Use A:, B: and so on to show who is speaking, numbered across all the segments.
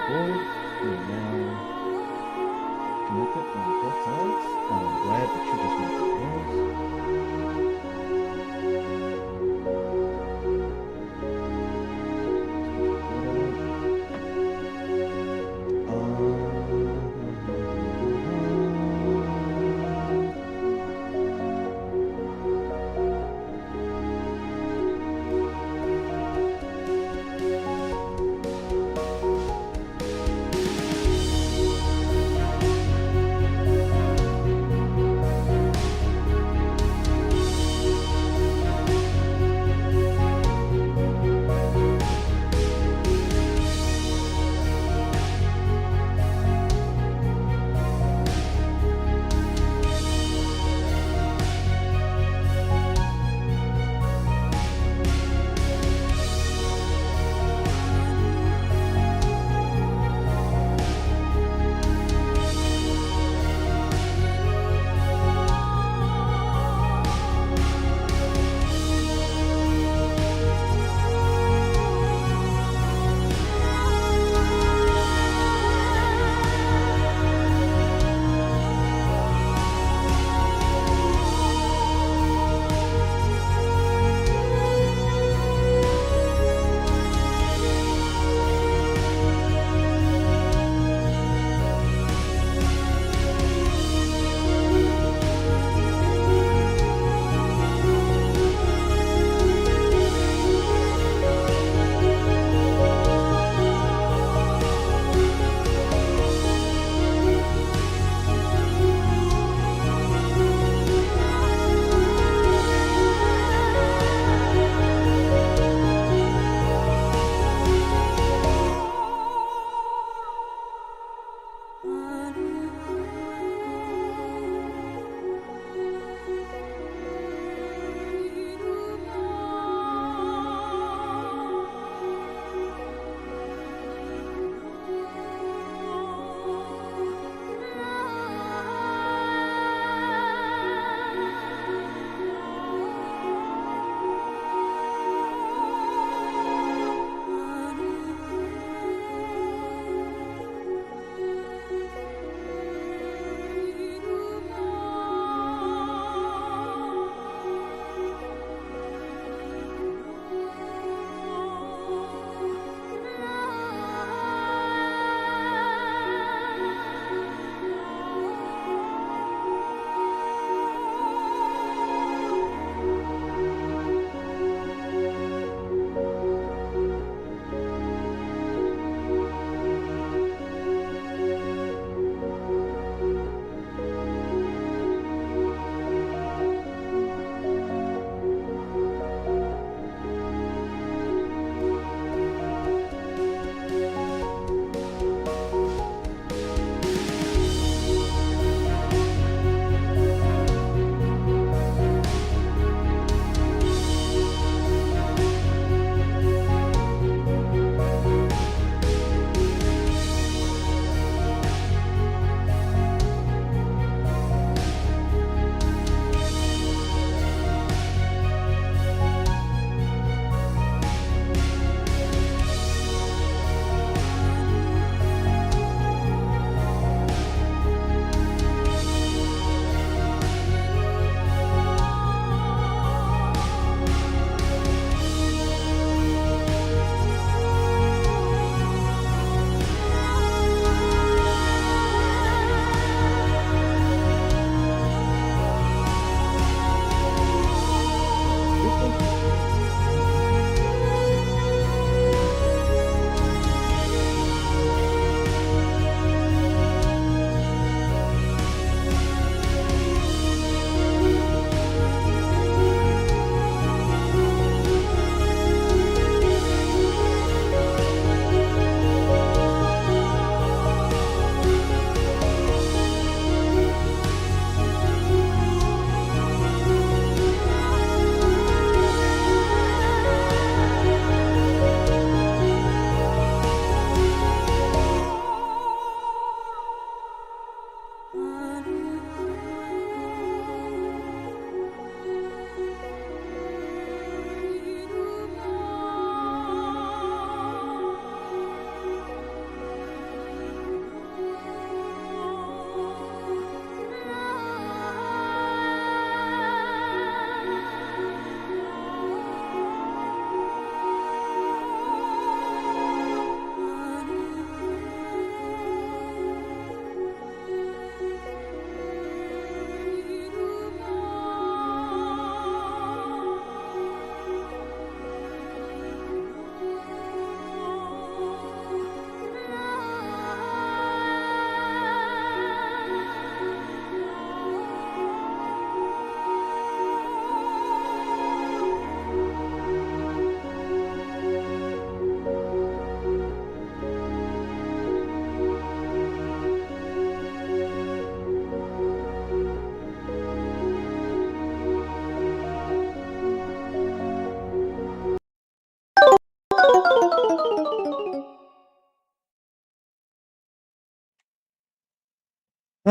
A: board. We are now connected on both sides. I'm glad that you just made the noise.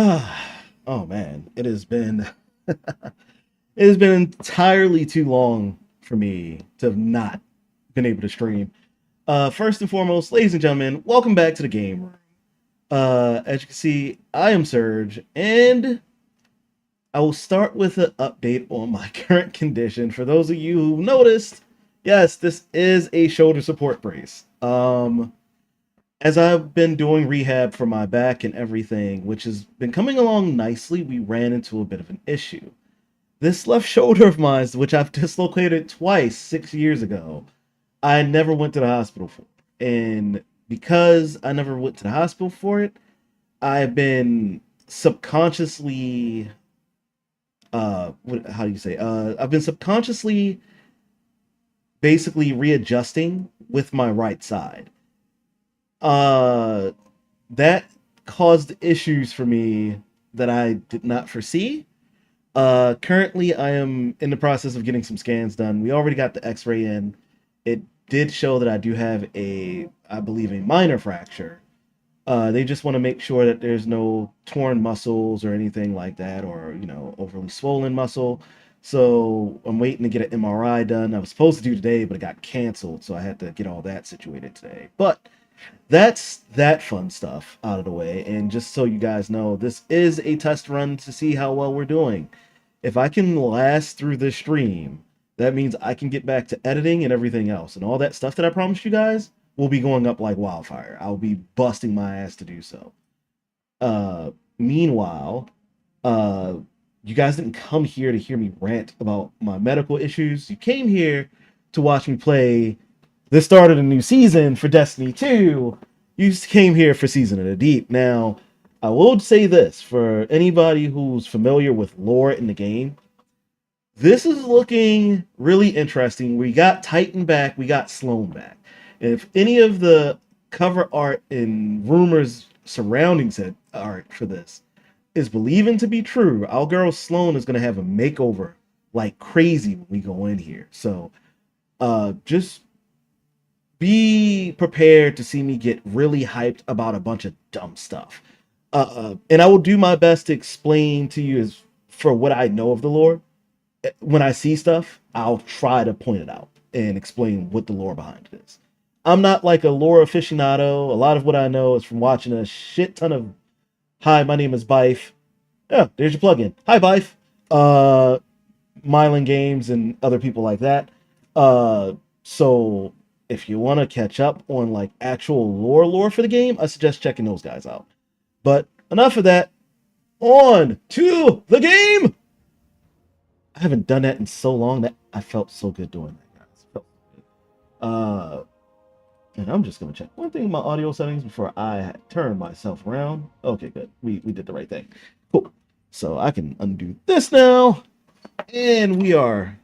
A: Oh man, it has been it has been entirely too long for me to have not been able to stream. First and foremost, ladies and gentlemen, welcome back to the game room. As you can see, I am Serge, and I will start with an update on my current condition. For those of you who noticed, yes, this is a shoulder support brace. As I've been doing rehab for my back and everything, which has been coming along nicely, we ran into a bit of an issue. This left shoulder of mine, which I've dislocated twice 6 years ago, I never went to the hospital for. And because I never went to the hospital for it, I've been subconsciously how do you say? I've been subconsciously basically readjusting with my right side. Uh that caused issues for me that I did not foresee. Currently, I am in the process of getting some scans done. We already got the X-ray in. It did show that I do have I believe, a minor fracture. They just want to make sure that there's no torn muscles or anything like that, or overly swollen muscle. So I'm waiting to get an MRI done. I was supposed to do today, but it got canceled, so I had to get all that situated today. But that's that fun stuff out of the way. And just so you guys know, this is a test run to see how well we're doing. If I can last through this stream, that means I can get back to editing and everything else. And all that stuff that I promised you guys will be going up like wildfire. I'll be busting my ass to do so. Meanwhile, uh, you guys didn't come here to hear me rant about my medical issues. You came here to watch me play the start of the new season for Destiny 2. You came here for Season of the Deep. Now, I will say this for anybody who's familiar with lore in the game. This is looking really interesting. We got Titan back, we got Sloan back. And if any of the cover art and rumors surrounding said art for this is believing to be true, our girl Sloan is going to have a makeover like crazy when we go in here. So just be prepared to see me get really hyped about a bunch of dumb stuff. And I will do my best to explain to you as for what I know of the lore. When I see stuff, I'll try to point it out and explain what the lore behind it is. I'm not like a lore aficionado. A lot of what I know is from watching a shit ton of Hi, my name is Bife. Yeah, there's your plugin. Hi, Bife. Mylan Games and other people like that. So if you want to catch up on like actual lore for the game, I suggest checking those guys out. But enough of that. On to the game. I haven't done that in so long that I felt so good doing that, guys. Felt good. And I'm just gonna check one thing in my audio settings before I turn myself around. Okay, good. We did the right thing. Cool. So I can undo this now, and we are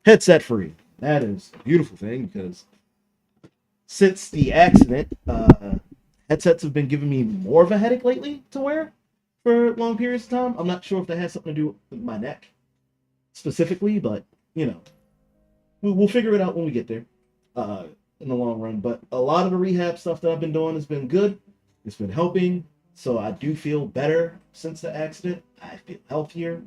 A: headset free. That is a beautiful thing because since the accident, headsets have been giving me more of a headache lately to wear for long periods of time. I'm not sure if that has something to do with my neck specifically, but we'll figure it out when we get there in the long run. But a lot of the rehab stuff that I've been doing has been good. It's been helping. So I do feel better since the accident. I feel healthier.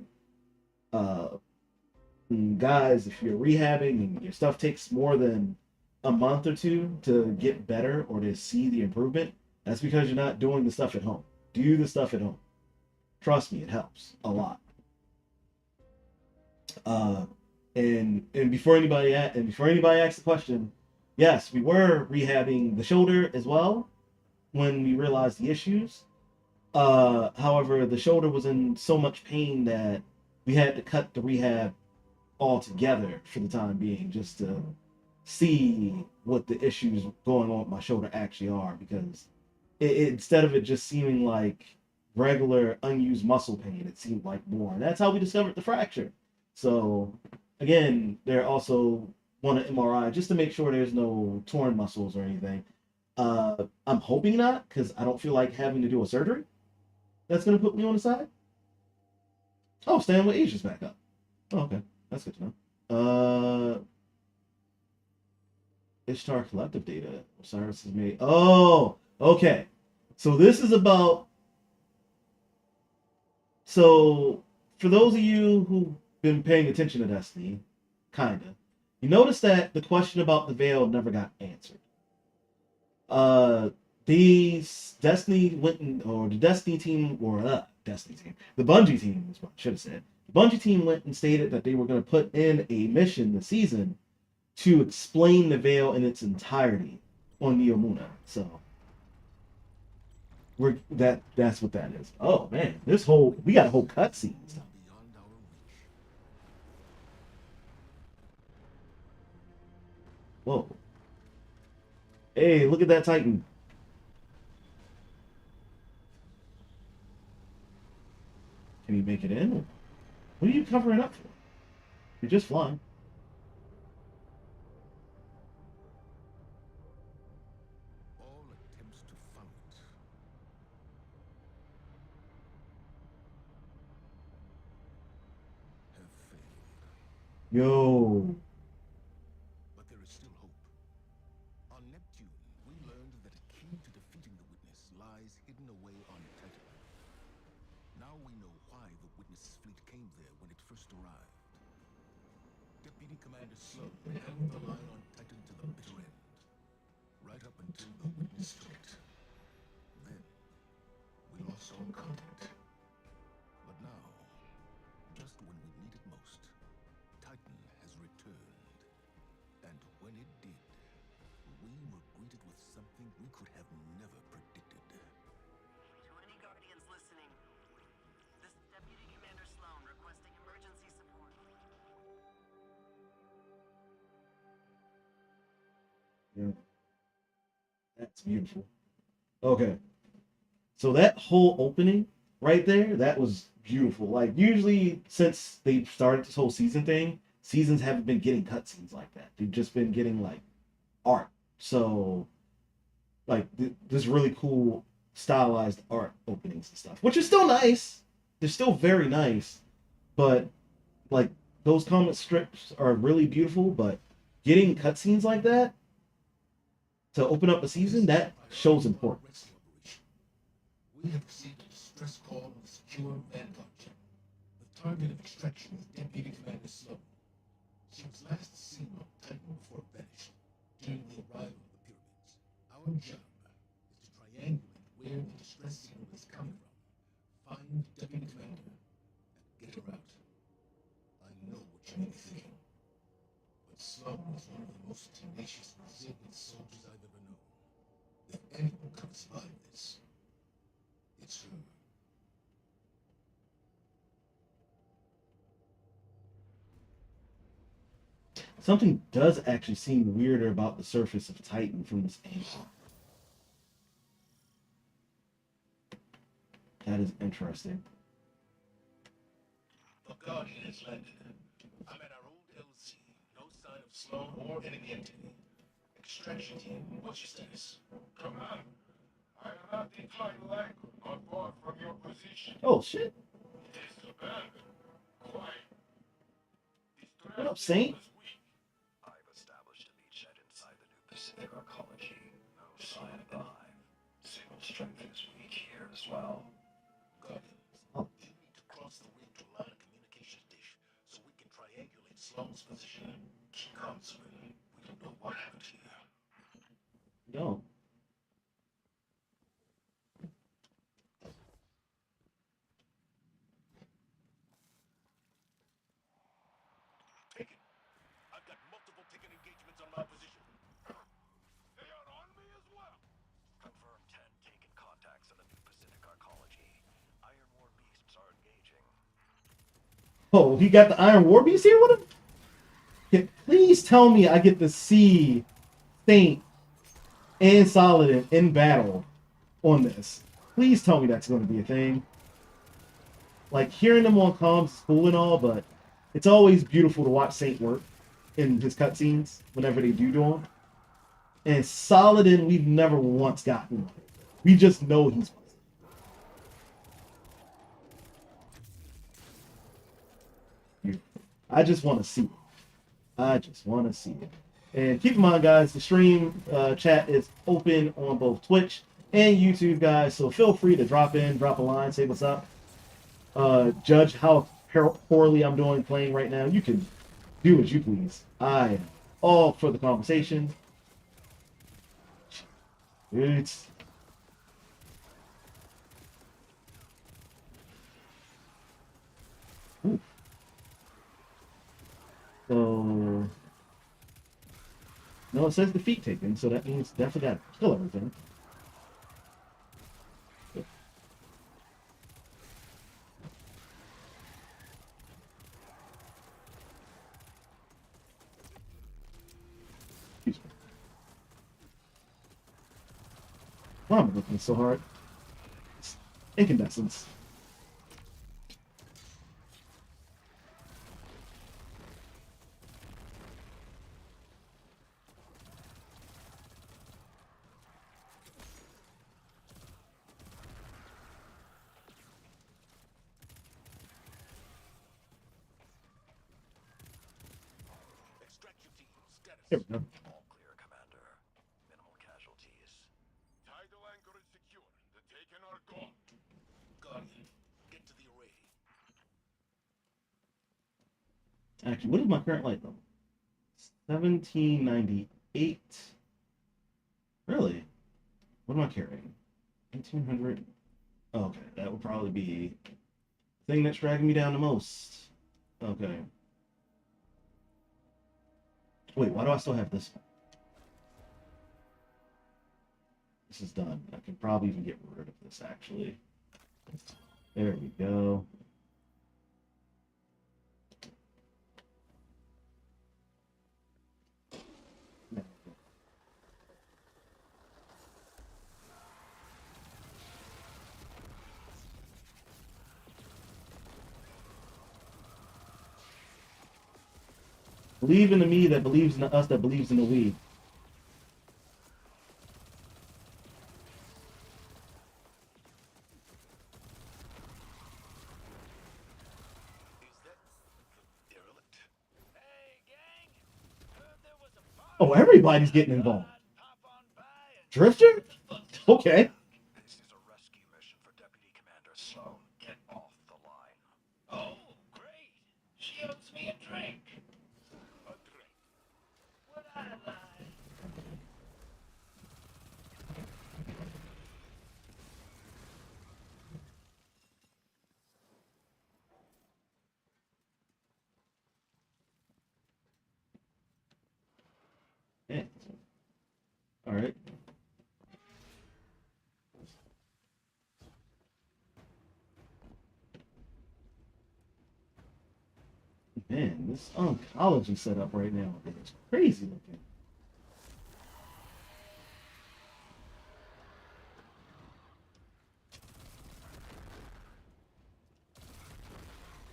A: Guys, if you're rehabbing and your stuff takes more than a month or two to get better or to see the improvement, that's because you're not doing the stuff at home. Do the stuff at home. Trust me, it helps a lot. And before anybody asks the question, yes, we were rehabbing the shoulder as well when we realized the issues. However, the shoulder was in so much pain that we had to cut the rehab altogether for the time being, just to see what the issues going on with my shoulder actually are, because instead of it just seeming like regular unused muscle pain, it seemed like more. And that's how we discovered the fracture. So again, they're also want an MRI just to make sure there's no torn muscles or anything. I'm hoping not, because I don't feel like having to do a surgery that's going to put me on the side. Oh, Stan with Asia's back up. Oh, okay. That's good to know. Ishtar collective data. Osiris has made. Oh, okay. So this is about So, for those of you who've been paying attention to Destiny, kinda, you notice that the question about the veil never got answered. Uh, these Destiny went in, or the Destiny team, or Destiny team, the Bungie team is what I should have said. The Bungie team went and stated that they were going to put in a mission this season to explain the veil in its entirety on Neomuna. So that's what that is. Oh man, we got a whole cutscene stuff. Whoa. Hey, look at that Titan. Can you make it in? What are you covering up for? You're just flying.
B: All attempts to fight have failed.
A: Yo.
B: But there is still hope. On Neptune, we learned that a key to defeating the Witness lies hidden away on Titan. Now we know why the Witness's fleet came there when it first arrived. Deputy Commander Sloan held the line on Titan to the bitter end, right up until the Witness took it. Then, we lost all contact. But now, just when we need it most, Titan has returned. And when it did, we were greeted with something we could have never predicted.
C: To any Guardians listening, this is Deputy Commander Sloan requesting emergency support.
A: Yeah. That's beautiful. Okay. So that whole opening right there, that was beautiful. Like, usually since they started this whole season thing, seasons haven't been getting cutscenes like that. They've just been getting like art. So like this really cool stylized art openings and stuff, which is still nice. They're still very nice, but like those comic strips are really beautiful. But getting cutscenes like that to open up a season, that shows importance.
B: We have received a distress call on the secure Vanguard ship. The target of extraction is Deputy Commander Sloan. She was last seen on Titan before it vanished during the arrival of the pyramids. Our job is to triangulate where the distress signal is coming from, find Deputy Commander, and get her out. I know what you may be thinking, but Sloan is one of the most tenacious, resilient soldiers I've ever known. If anyone can survive this, it's her.
A: Something does actually seem weirder about the surface of Titan from this angle. That is interesting.
B: The Guardian has landed. I'm at our old LZ. No sign of Sloan or enemy activity. Extraction team, what's your status?
D: Come on. I am not decline lag on board from your position.
A: Oh shit.
D: It is abandoned. Quiet.
A: What up, Saint?
E: I've established a beachhead inside the new Pacific Arcology. No sign of the hive. Signal strength is weak here as well.
B: Guardian,
A: Oh.
B: you need to cross the ring to line a communications dish so we can triangulate Sloan's position. Keep comms open. We don't know what happened to you.
A: No.
B: Take it. I've got multiple ticket engagements on my position.
D: They are on me as well.
E: Confirmed 10 taken contacts in the new Pacific Arcology. Iron War beasts are engaging.
A: Oh, he got the Iron War Beast here with him? Please tell me I get to see Saint and Saladin in battle on this. Please tell me that's going to be a thing. Like, hearing them on comms is cool and all, but it's always beautiful to watch Saint work in his cutscenes whenever they do him. And Saladin, we've never once gotten. We just know he's. I just want to see it. I just want to see it. And keep in mind, guys, the stream chat is open on both Twitch and YouTube, guys. So feel free to drop in, drop a line, say what's up. judge how poorly I'm doing playing right now. You can do as you please. I am all for the conversation. It's ooh. So no, it says defeat taken, so that means definitely got to kill everything. Excuse me. Why am I looking so hard? It's incandescence.
B: Extraction team, status.
A: Here we go.
E: All clear, Commander. Minimal casualties.
D: Tidal anchor is secure. The Taken are gone.
B: Guardian, get to the array.
A: Actually, what is my current light level? 1798. Really? What am I carrying? 1800. Oh, okay, that would probably be the thing that's dragging me down the most. Okay. Wait, why do I still have this one? This is done. I can probably even get rid of this, actually. There we go. Believe in the me that believes in the us that believes in the we.
B: Is that the derelict?
F: Hey, gang! Heard there was a party.
A: Oh, everybody's getting involved.
F: Pop on by and
A: Drifter? Okay.
E: This is a rescue mission for Deputy Commander Sloan. Get off the line.
F: oh, great! She owes me a drink.
B: A drink.
F: Would I lie?
A: Yeah. All right. Man, this oncology setup right now is crazy looking.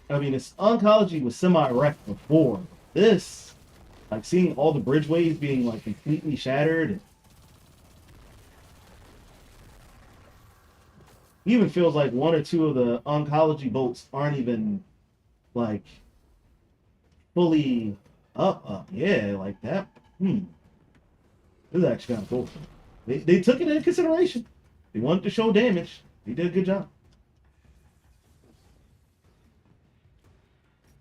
A: I mean, it's oncology was semi-wrecked before. This, like seeing all the bridgeways being like completely shattered. Even feels like one or two of the oncology boats aren't even like fully up. Yeah, like that. This is actually kind of cool. They took it into consideration. They wanted to show damage. They did a good job.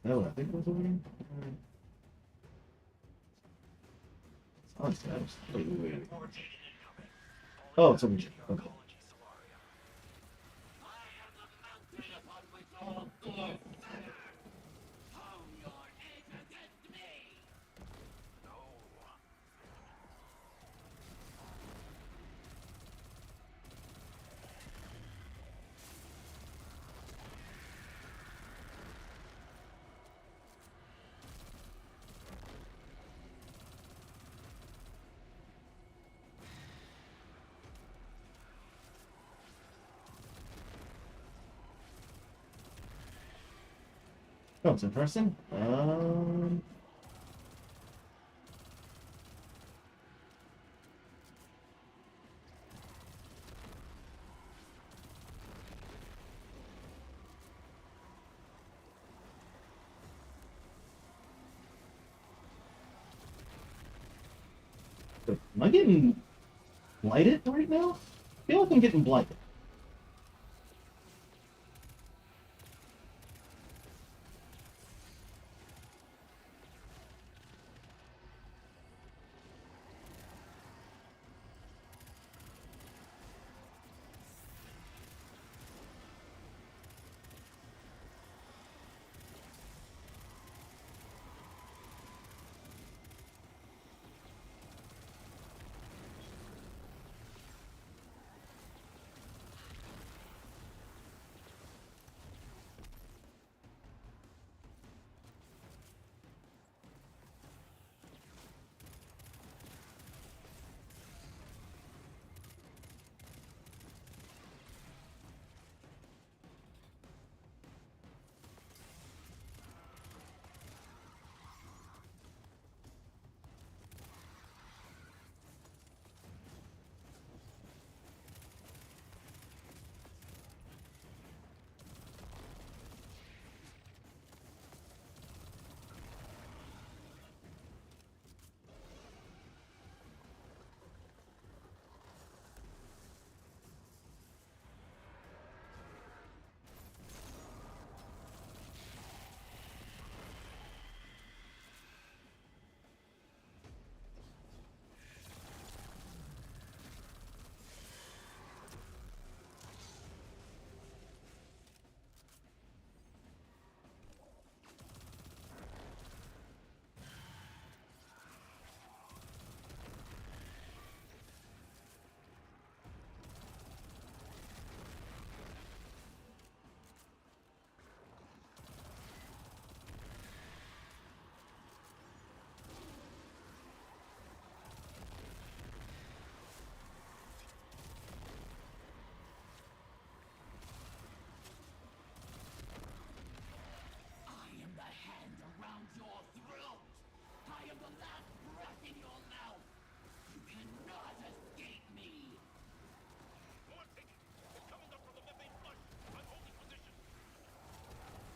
A: Is that what I think was over here? Oh, wait. Oh, it's over here. Okay.
F: I am the mountain upon which all glory stands. How your egg against me?
E: No.
A: Oh, it's in person. Am I getting blighted right now? I feel like I'm getting blighted.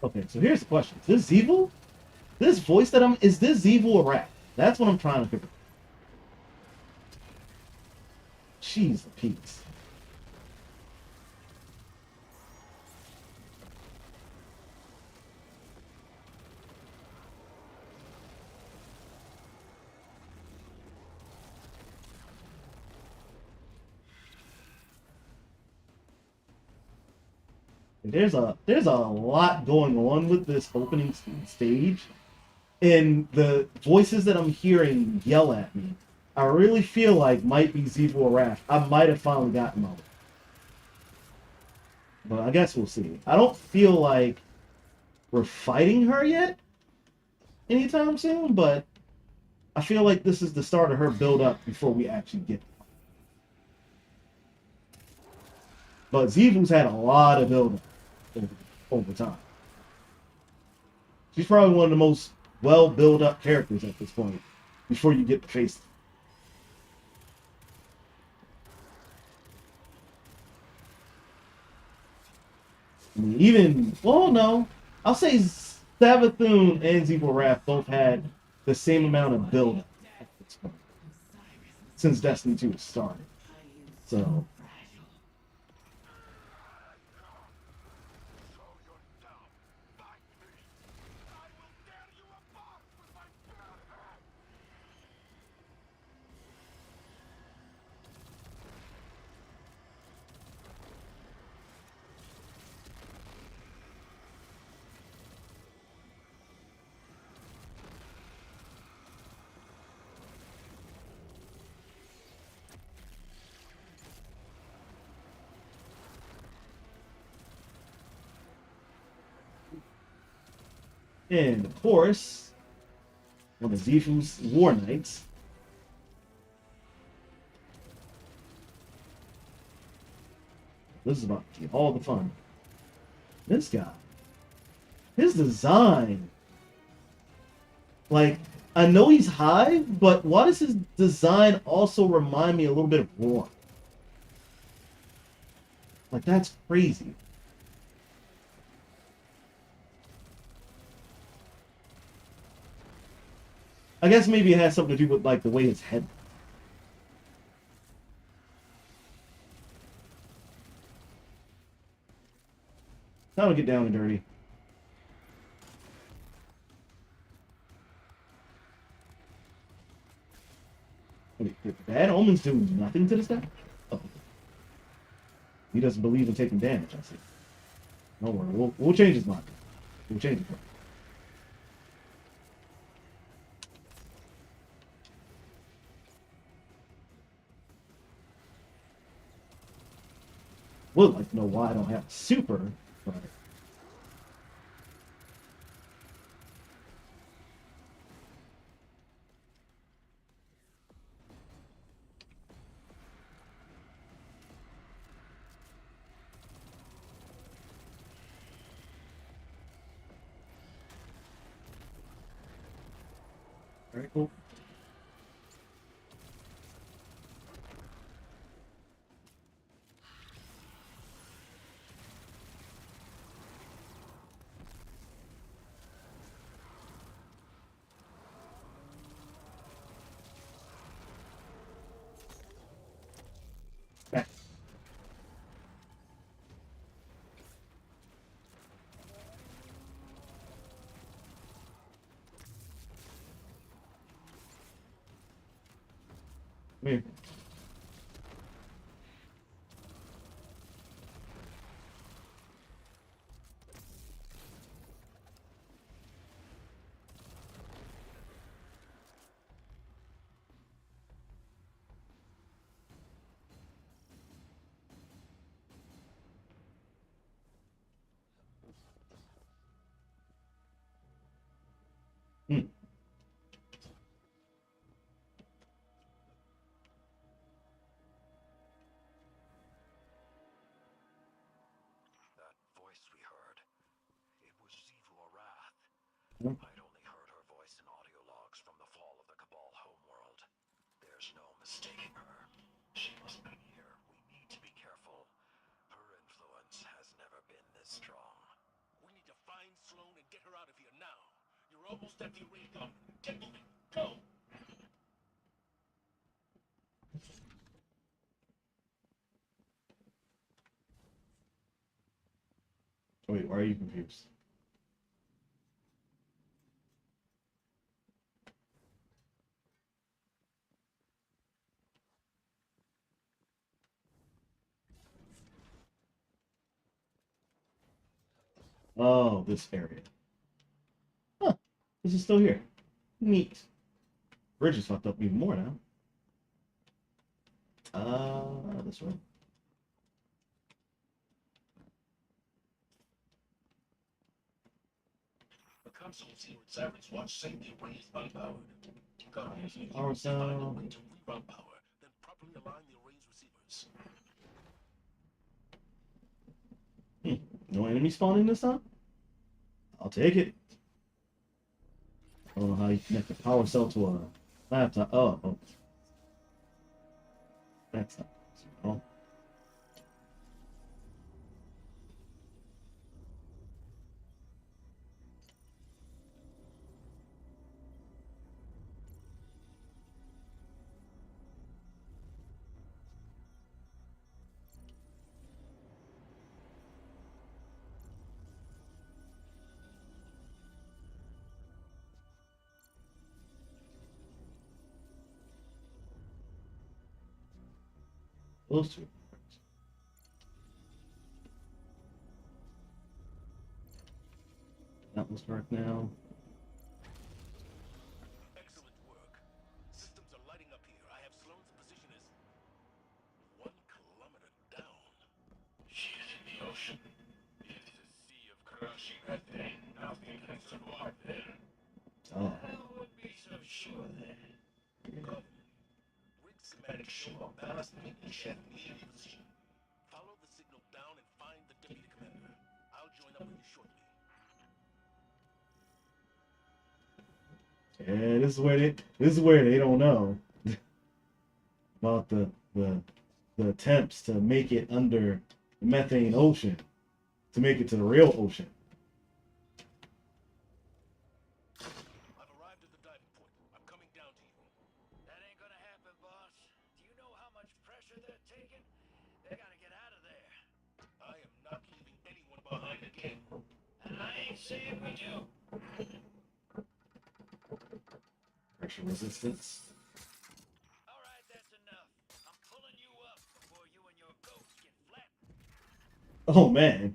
A: Okay, so here's the question: is this Evil? This voice that is this Evil or rap? That's what I'm trying to figure. Jeez, Pete. There's a lot going on with this opening stage, and the voices that I'm hearing yell at me, I really feel like might be Ziva or Raph. I might have finally gotten them, but I guess we'll see. I don't feel like we're fighting her yet anytime soon, but I feel like this is the start of her build up before we actually get. But Zivu's had a lot of build up over time. She's probably one of the most well built up characters at this point before you get to face them. I mean, even, well, no, I'll say Savathun and Ziva Wrath both had the same amount of build up at this point since Destiny 2 started. So. And of course, one of Zifu's War Knights. This is about to be all the fun. This guy, his design, like, I know he's high, but why does his design also remind me a little bit of War? Like, that's crazy. I guess maybe it has something to do with, like, the way his head. Time to get down and dirty. Wait, did Bad Omens do nothing to this guy? Oh. He doesn't believe in taking damage, I see. Don't worry, we'll change his mind. We'll change his mind. Would like to know why I don't have super, but very cool. Back. Come here. Hmm.
E: That voice we heard, it was Zivu Arath.
A: Hmm.
E: I'd only heard her voice in audio logs from the fall of the Cabal homeworld. There's no mistaking her. She must be here. We need to be careful. Her influence has never been this strong.
B: We need to find Sloan and get her out of here now. You're almost at the ray gun. Get moving. Go!
A: Wait, why are you confused? Oh, this area. Huh. This is still here. Neat. Bridge is fucked up even more now. This way.
B: The consoles here at Sirens Watch say the array is unpowered. Guardians need
A: Power
B: to find a
A: cell.
B: way to rerun power, then properly align the array's receivers.
A: No enemy spawning this time? I'll take it. I don't know how you connect the power cell to a laptop. Oh. That's not possible. Those two. That one's dark now.
B: Excellent work. Systems are lighting up here. I have Sloan's position as 1 kilometer down.
D: She is in the ocean. It is a sea of crushing methane. Nothing can survive there.
A: Oh.
D: I would be so sure then.
B: Good. Rig schematics show a ballast maintenance shaft near your position. Follow the signal down and find the deputy commander. I'll join up with you shortly.
A: Yeah, this is where they don't know about the attempts to make it under the methane ocean, to make it to the real ocean.
B: I've arrived at the diving point. I'm coming down to you.
F: That ain't gonna happen, boss. Do you know how much pressure they're taking? They gotta get out of there.
B: I am not leaving anyone behind again.
F: And I ain't saying we do.
A: Pressure resistance.
F: All right, that's enough. I'm pulling you up before you and your ghost get flattened.
A: Oh man.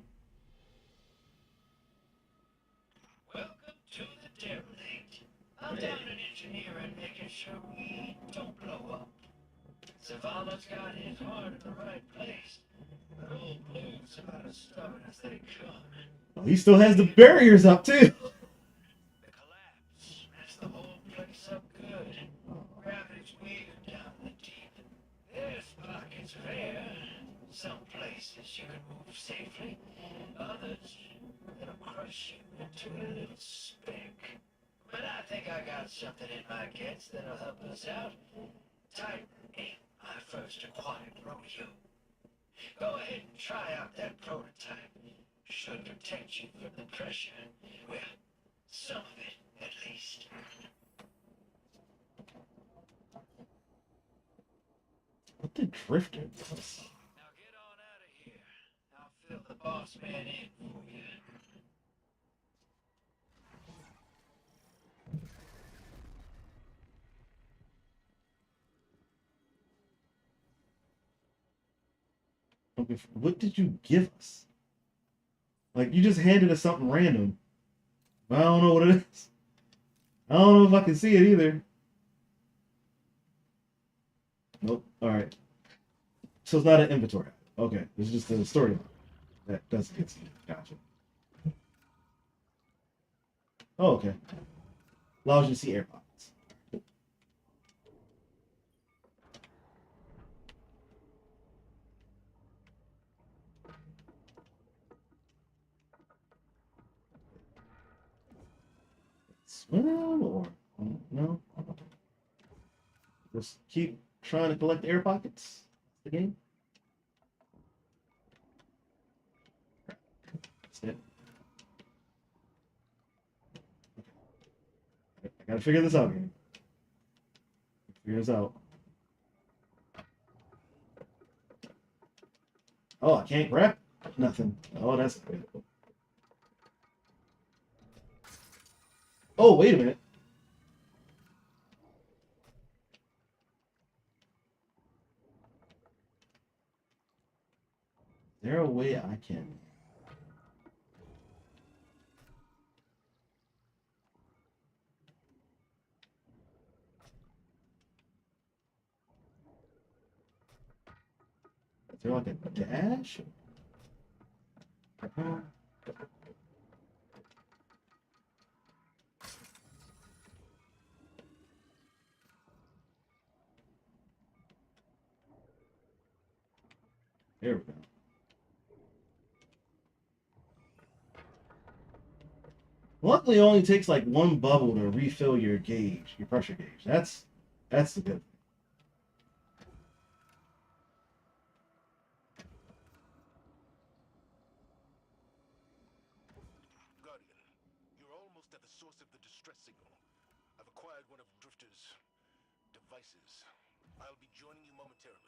F: Welcome to the derelict. I'm down an engineer and making sure we don't blow up. Savannah's got his heart in the right place, but old Blue's about as stubborn as they come.
A: Oh, he still has the barriers up too.
F: The collapse messed the whole place up good. Gravity's weaker down in the deep. There's pockets of air. Some places you can move safely. Others, it'll crush you into a little speck. But I think I got something in my guts that'll help us out. Titan ain't my first acquired rodeo. Go ahead and try out that prototype. Should protect you from the pressure. Well, some of it, at least.
A: What the drifter does?
F: Now get on out of here. I'll fill the boss man in for you.
A: Okay, what did you give us? Like, you just handed us something random. I don't know what it is. I don't know if I can see it either. Nope. All right. So it's not an inventory. Okay, it's just a story that doesn't get seen. Gotcha. Oh, okay. Allows you to see air pockets. Swim or no? Just keep trying to collect air pockets. That's the game. That's it. Gotta figure this out here. Figure this out. Oh, I can't grab nothing. Oh, that's good. Oh, wait a minute. Is there a way I can? Is there like a dash? There we go. Luckily, it only takes like one bubble to refill your gauge, your pressure gauge. That's the good thing.
B: Guardian, you're almost at the source of the distress signal. I've acquired one of Drifter's devices. I'll be joining you momentarily.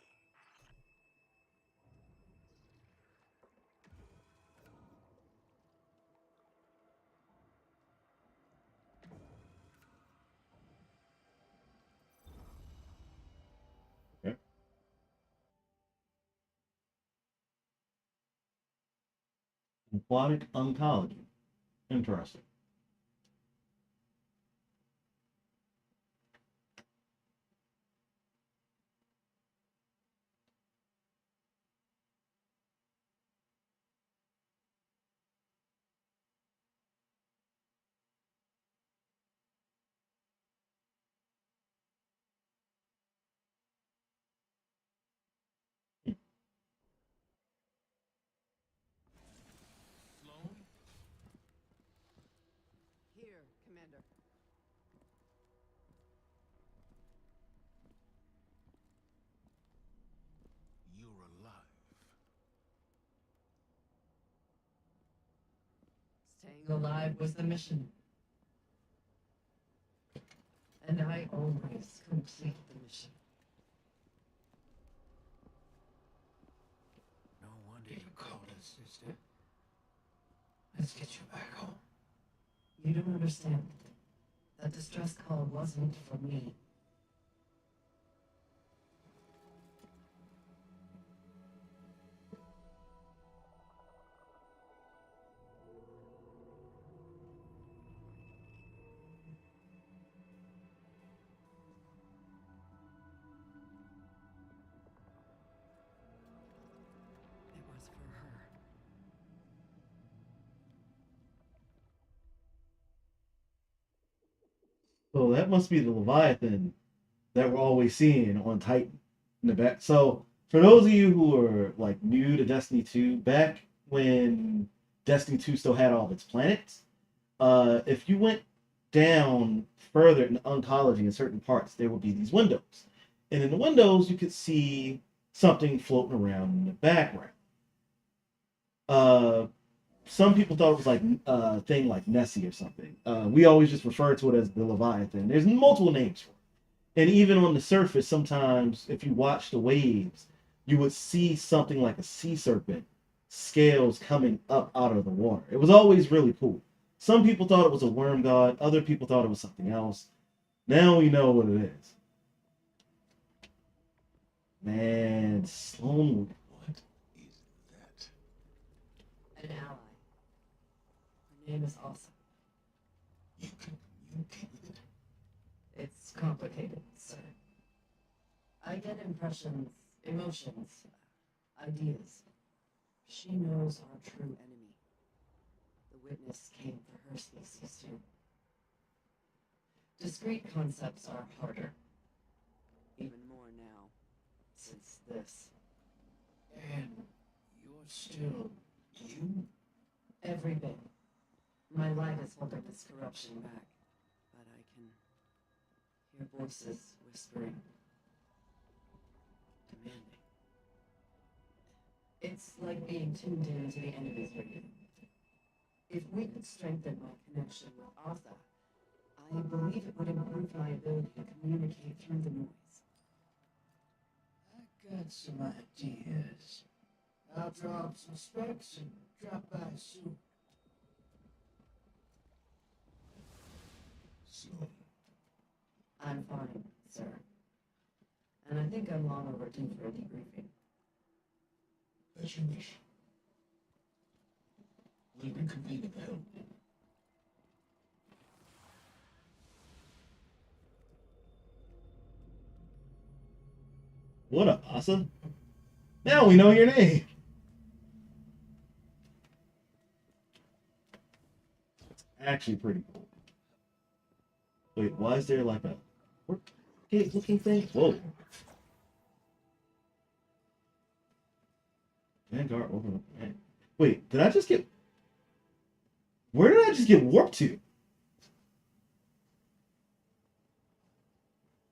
A: Okay. Aquatic oncology. Interesting.
B: Sloan?
C: Here, Commander.
B: You're alive.
G: Staying alive was the mission. And I always complete the mission.
F: No wonder you called us, sister. Let's get you back home.
G: You don't understand. That distress call wasn't for me.
C: It was for her.
A: So that must be the Leviathan that we're always seeing on Titan in the back. So for those of you who are like new to Destiny 2, back when Destiny 2 still had all of its planets, if you went down further in oncology in certain parts, there would be these windows. And in the windows, you could see something floating around in the background. Some people thought it was like a thing like Nessie or something. We always just refer to it as the Leviathan. There's multiple names for it. And even on the surface, sometimes if you watch the waves, you would see something like a sea serpent, scales coming up out of the water. It was always really cool. Some people thought it was a worm god. Other people thought it was something else. Now we know what it is. Man, Sloan.
B: What is that?
G: An ally. Her name is awesome.
B: You can communicate with it?
G: It's complicated, sir. I get impressions, emotions, ideas. She knows our true enemy. The witness came for her species too. Discrete concepts are harder.
C: Even more now.
G: Since this.
F: And you're still you?
G: Every bit. My light is holding this corruption back.
C: But I can
G: Hear voices whispering.
C: demand it.
G: It's like being tuned in to the enemy's radio. If we could strengthen my connection with Arthur, I believe it would improve my ability to communicate through the noise.
F: I got some ideas. I'll draw up some specs and drop by soon.
B: Sloan,
G: I'm fine, sir. And I think I'm long overdue for a debriefing.
B: as you wish. We'll reconvene at the helm.
A: What up, Asa? Now we know your name. It's actually pretty cool. Wait, why is there like a gate looking thing? Whoa. Vanguard over. Wait, did I just get? Where did I just get warped to?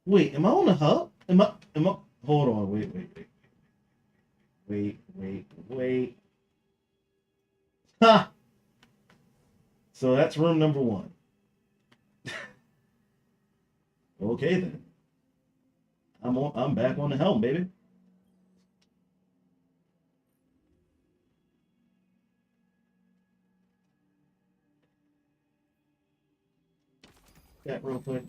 A: Wait, am I on the hub? Am I? Hold on. Wait. Ha! So that's room number 1. Okay then. I'm back on the helm, baby. That real quick.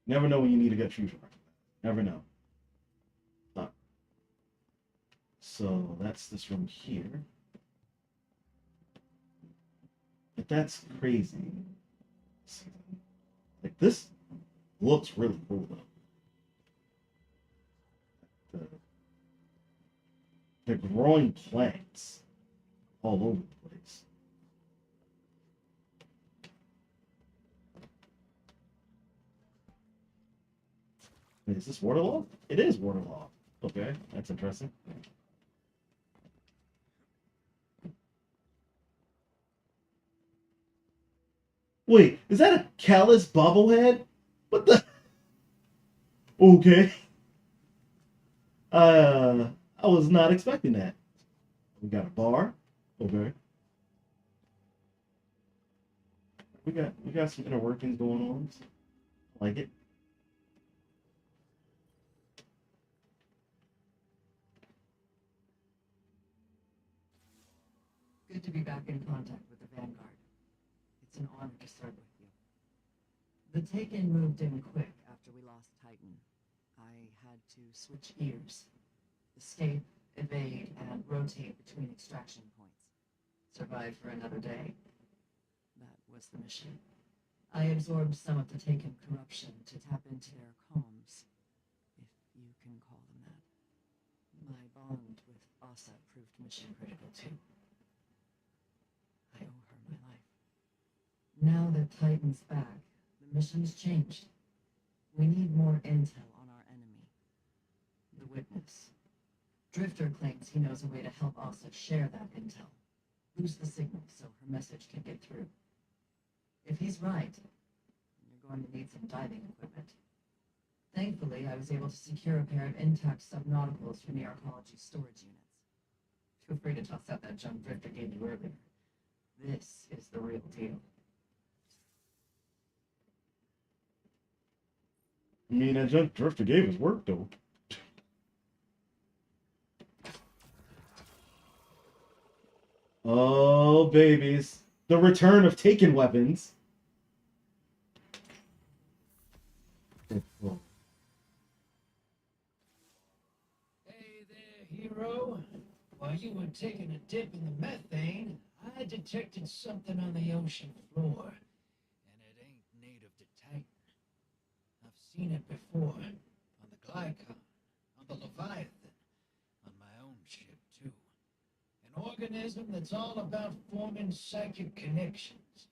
A: Never know when you need to get fusion. Never know. Huh. So that's this room here. But that's crazy. Like this looks really cool though. They're growing plants all over the place. Wait, is this waterlogged? It is waterlogged. Okay, that's interesting. Wait, is that a callous bobblehead? What the? Okay. I was not expecting that. We got a bar. Okay. We got some inner workings going on. I like it.
G: Good to be back in contact with the Vanguard. It's an honor to serve with you. The take-in moved in quick after we lost Titan. I had to switch gears. Escape, evade, and rotate between extraction points. Survive for another day. That was the mission. I absorbed some of the taken corruption to tap into their comms, if you can call them that. My bond with Asa proved mission critical too. I owe her my life. Now that Titan's back, the mission's changed. We need more intel on our enemy, the Witness. Drifter claims he knows a way to help Asa share that intel. Boost the signal so her message can get through. If he's right, you're going to need some diving equipment. Thankfully, I was able to secure a pair of intact subnauticals from the arcology storage units. Feel free to toss out that junk Drifter gave you earlier. This is the real deal.
A: I mean, that junk Drifter gave us work though. Oh, babies. The return of taken weapons.
F: Hey there, hero. While you were taking a dip in the methane, I detected something on the ocean floor. And it ain't native to Titan. I've seen it before. On the Glycon, on the Leviathan, on my own ship too. An organism that's all about forming psychic connections.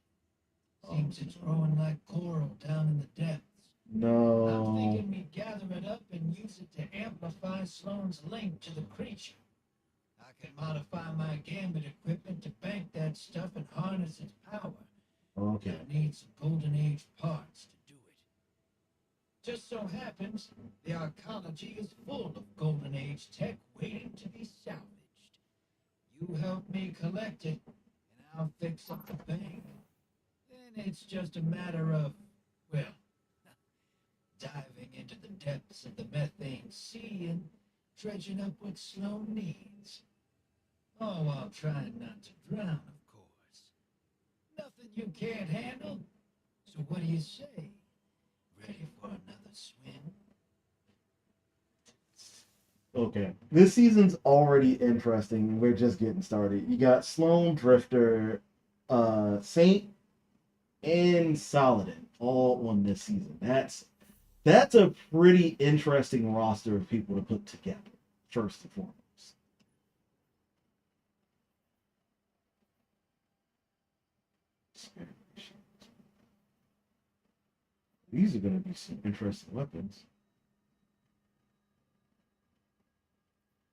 F: Seems it's growing like coral down in the depths. I'm
A: No.
F: thinking we gather it up and use it to amplify Sloane's link to the creature. I can modify my gambit equipment to bank that stuff and harness its power.
A: Okay.
F: You'll need some Golden Age parts to do it. Just so happens, the arcology is full of Golden Age tech waiting to be salvaged. You help me collect it, and I'll fix up the bank. Then it's just a matter of, well, diving into the depths of the methane sea and dredging up what Sloan needs. All while trying not to drown, of course. Nothing you can't handle. So what do you say? Ready for another swim?
A: Okay. This season's already interesting. We're just getting started. You got Sloan, Drifter, Saint, and Saladin all on this season. That's a pretty interesting roster of people to put together, first and foremost. These are going to be some interesting weapons.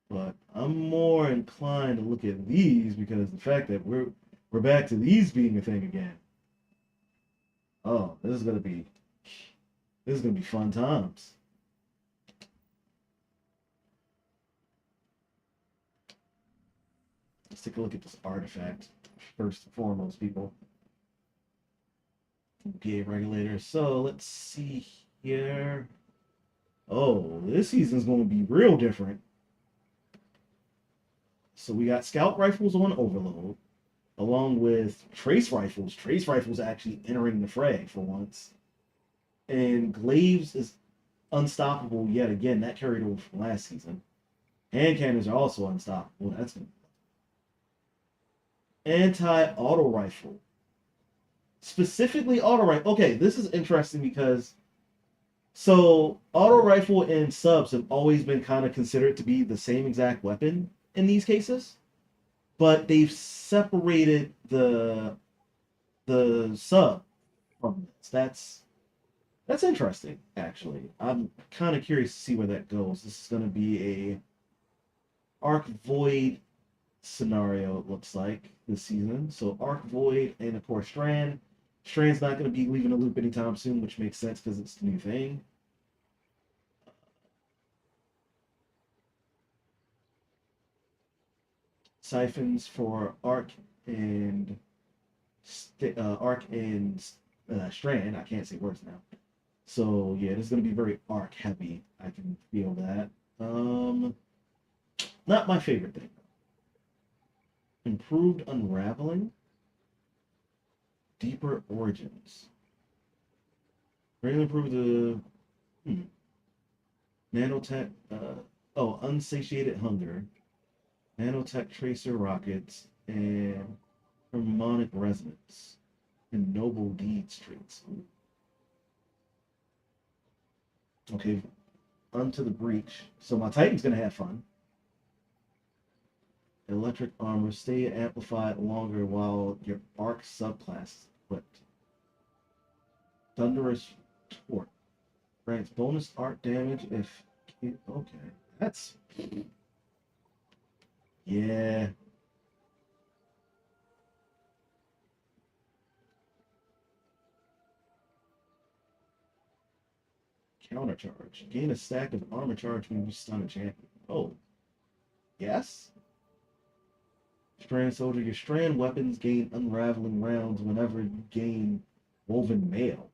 A: But I'm more inclined to look at these because the fact that we're back to these being a thing again. Oh, this is gonna be fun times. Let's take a look at this artifact first and foremost, people. Okay, regulator. So let's see here. Oh, this season's going to be real different. So we got scout rifles on overload, along with trace rifles. Trace rifles actually entering the fray for once. And glaives is unstoppable yet again. That carried over from last season. Hand cannons are also unstoppable. That's good. Anti-auto rifle. Specifically auto rifle. Okay, this is interesting because so auto rifle and subs have always been kind of considered to be the same exact weapon in these cases, but they've separated the sub from this. That's interesting, actually. I'm kind of curious to see where that goes. This is going to be a Arc Void scenario, it looks like, this season. So Arc Void and, of course, Strand. Strand's not going to be leaving the loop anytime soon, which makes sense because it's the new thing. Siphons for Arc and Strand. I can't say words now. So yeah, this is gonna be very arc heavy. I can feel that. Not my favorite thing. Improved unraveling. Deeper origins. Greatly improve the nanotech. Unsatiated hunger. Nanotech tracer rockets and harmonic resonance and noble deeds traits. Okay, onto the breach. So my Titan's gonna have fun. Electric armor, stay amplified longer while your arc subclass is equipped. Thunderous torque grants bonus arc damage if okay. That's yeah. Countercharge. Gain a stack of armor charge when you stun a champion. Oh. Yes? Strand Soldier. Your strand weapons gain unraveling rounds whenever you gain woven mail.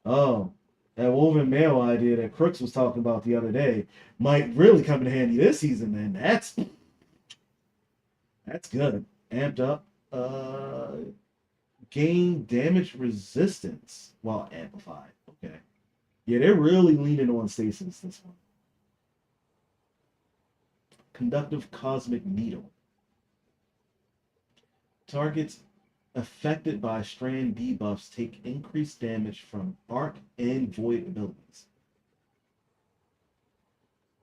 A: Oh. That woven mail idea that Crooks was talking about the other day might really come in handy this season, then. That's good. Amped up. Gain damage resistance while amplified. Okay. Yeah, they're really leaning on stasis this one. Conductive Cosmic Needle. Targets affected by strand debuffs take increased damage from arc and void abilities.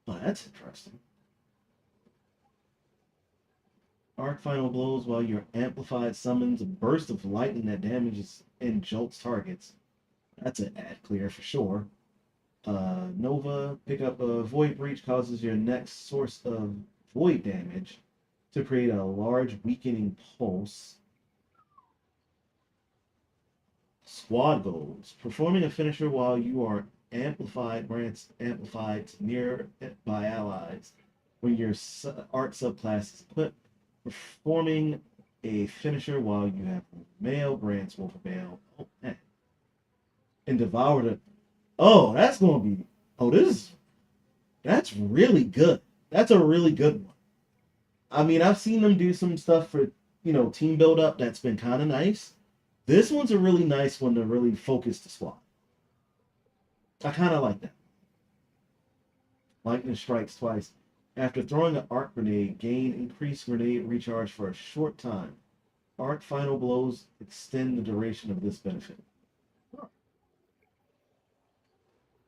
A: Oh, that's interesting. Arc final blows while your amplified summons a burst of lightning that damages and jolts targets. That's an ad clear for sure. Nova, pick up a Void Breach, causes your next source of void damage to create a large weakening pulse. Squad goals. Performing a finisher while you are amplified grants amplified to nearby allies when your art subclass is equipped. Performing a finisher while you have mail grants will prevail. Oh, man. And devour the. Oh, that's going to be. Oh, that's really good. That's a really good one. I mean, I've seen them do some stuff for, team build up that's been kind of nice. This one's a really nice one to really focus the squad. I kind of like that. Lightning strikes twice. After throwing an arc grenade, gain increased grenade recharge for a short time. Arc final blows extend the duration of this benefit.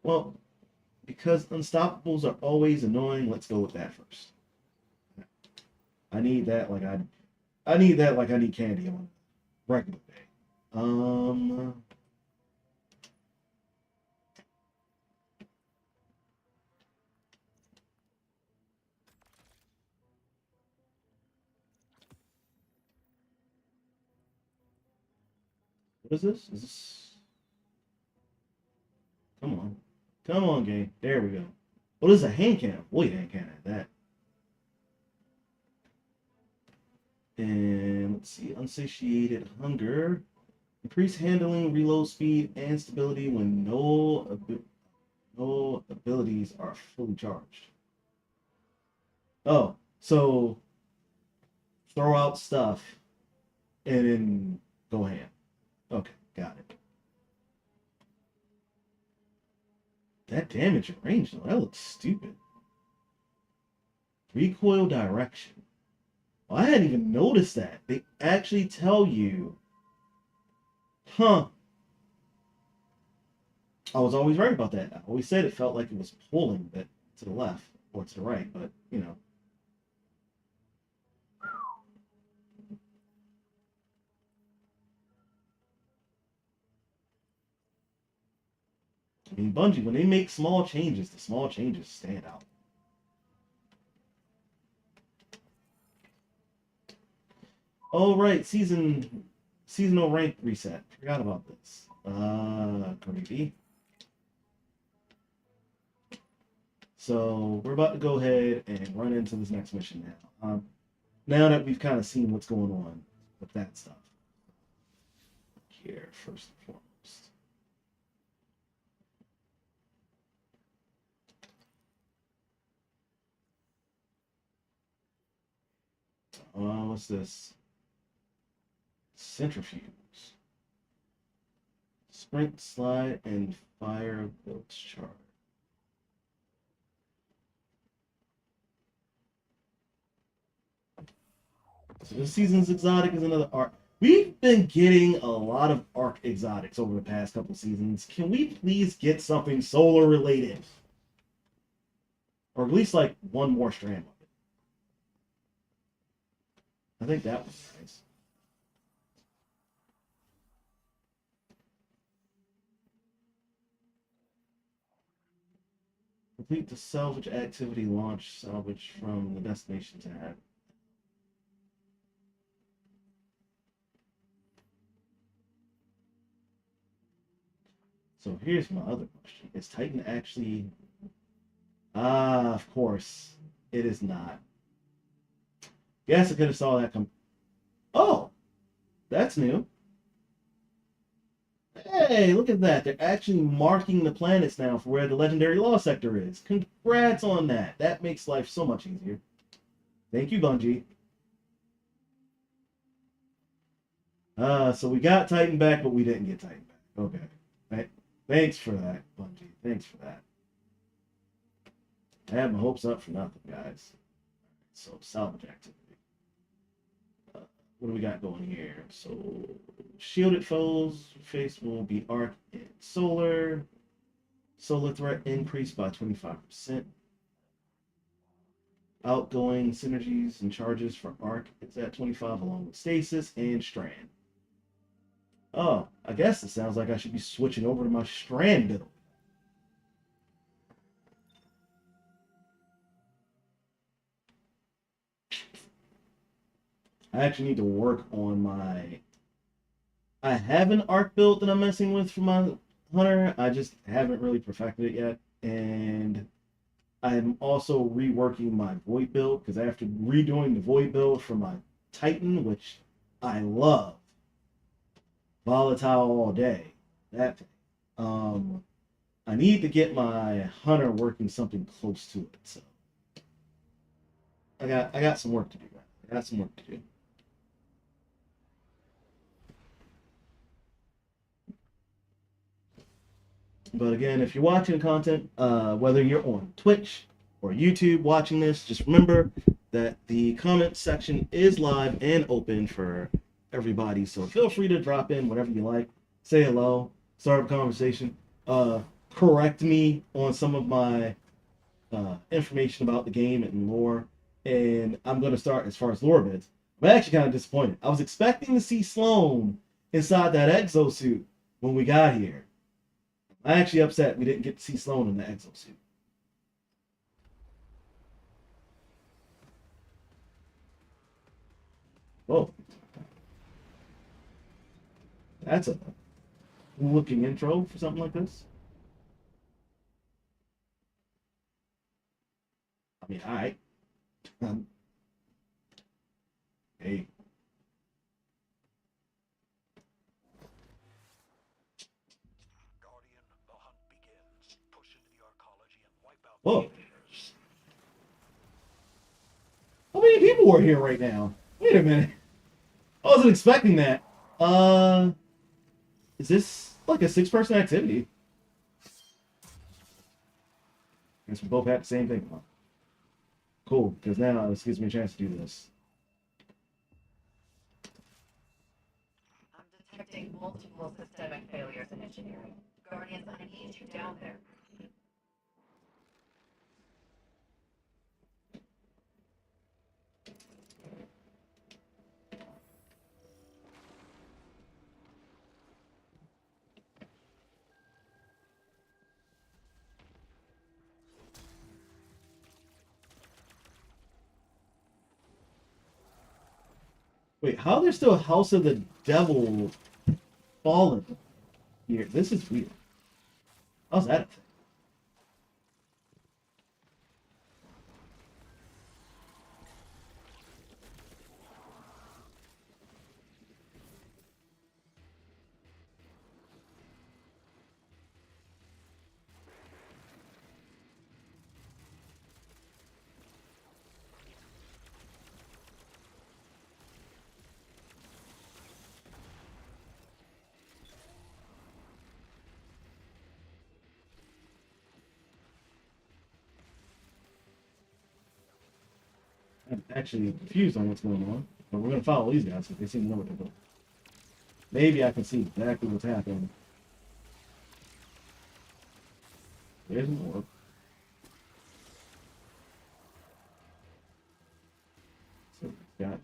A: Well, because unstoppables are always annoying, let's go with that first. I need that like I need that like I need candy on a regular day. What is this? Is this? Come on. Come on, game. There we go. What is a hand cannon? Wait, hand cannon. That. And let's see. Unsatiated hunger. Increase handling, reload speed, and stability when no abilities are fully charged. Oh, so throw out stuff and then go ham. Okay, got it. That damage and range, though, that looks stupid. Recoil direction. Well, I hadn't even noticed that. They actually tell you. Huh. I was always right about that. I always said it felt like it was pulling that to the left or to the right, but, I mean, Bungie, when they make small changes, the small changes stand out. Oh, right. Seasonal rank reset. Forgot about this. Creepy. So we're about to go ahead and run into this next mission now. Now that we've kind of seen what's going on with that stuff. Here, first and foremost. What's this? Centrifuge. Sprint, slide, and fire builds charge. So this season's exotic is another arc. We've been getting a lot of arc exotics over the past couple seasons. Can we please get something solar related? Or at least like one more strand of it. I think that was nice. Complete the salvage activity launch salvage from the destination tab. So here's my other question. Is Titan actually... Ah, of course. It is not. Guess I could have saw that come... Oh! That's new. Hey, look at that. They're actually marking the planets now for where the legendary law sector is. Congrats on that. That makes life so much easier. Thank you, Bungie. So we got Titan back, but we didn't get Titan back. Okay. Right. Thanks for that, Bungie. Thanks for that. I had my hopes up for nothing, guys. So, salvage activity. What do we got going here? So, shielded foes face will be arc and solar. Solar threat increased by 25%. Outgoing synergies and charges for arc is at 25 along with stasis and strand. Oh, I guess it sounds like I should be switching over to my strand build. I actually need to work on my I have an arc build that I'm messing with for my hunter. I just haven't really perfected it yet, and I'm also reworking my void build because after redoing the void build for my Titan, which I love, volatile all day, that thing. I need to get my hunter working something close to it. So I got some work to do. I got some work to do. But again, if you're watching content, whether you're on Twitch or YouTube watching this, just remember that the comment section is live and open for everybody. So feel free to drop in whatever you like, say hello, start a conversation, correct me on some of my information about the game and lore. And I'm going to start as far as lore bits. I'm actually kind of disappointed. I was expecting to see Sloane inside that exosuit when we got here. I'm actually upset we didn't get to see Sloane in the exosuit. Whoa. That's a looking intro for something like this. I mean, alright. Hey.
E: Guardian, the hunt begins. Push into the arcology and wipe out
A: Whoa.
E: the invaders.
A: How many people are here right now? Wait a minute. I wasn't expecting that. Is this like a 6-person activity? I guess we both had the same thing. Cool, because now this gives me a chance to do this.
G: I'm detecting multiple systemic failures in engineering. Guardians, I need you down there.
A: Wait, how there's still a House of the Devil fallen here? This is weird. How's that a thing? I'm actually confused on what's going on, but we're gonna follow these guys because they seem to know what they're doing. Maybe I can see exactly what's happening. There's an orb. So we've got.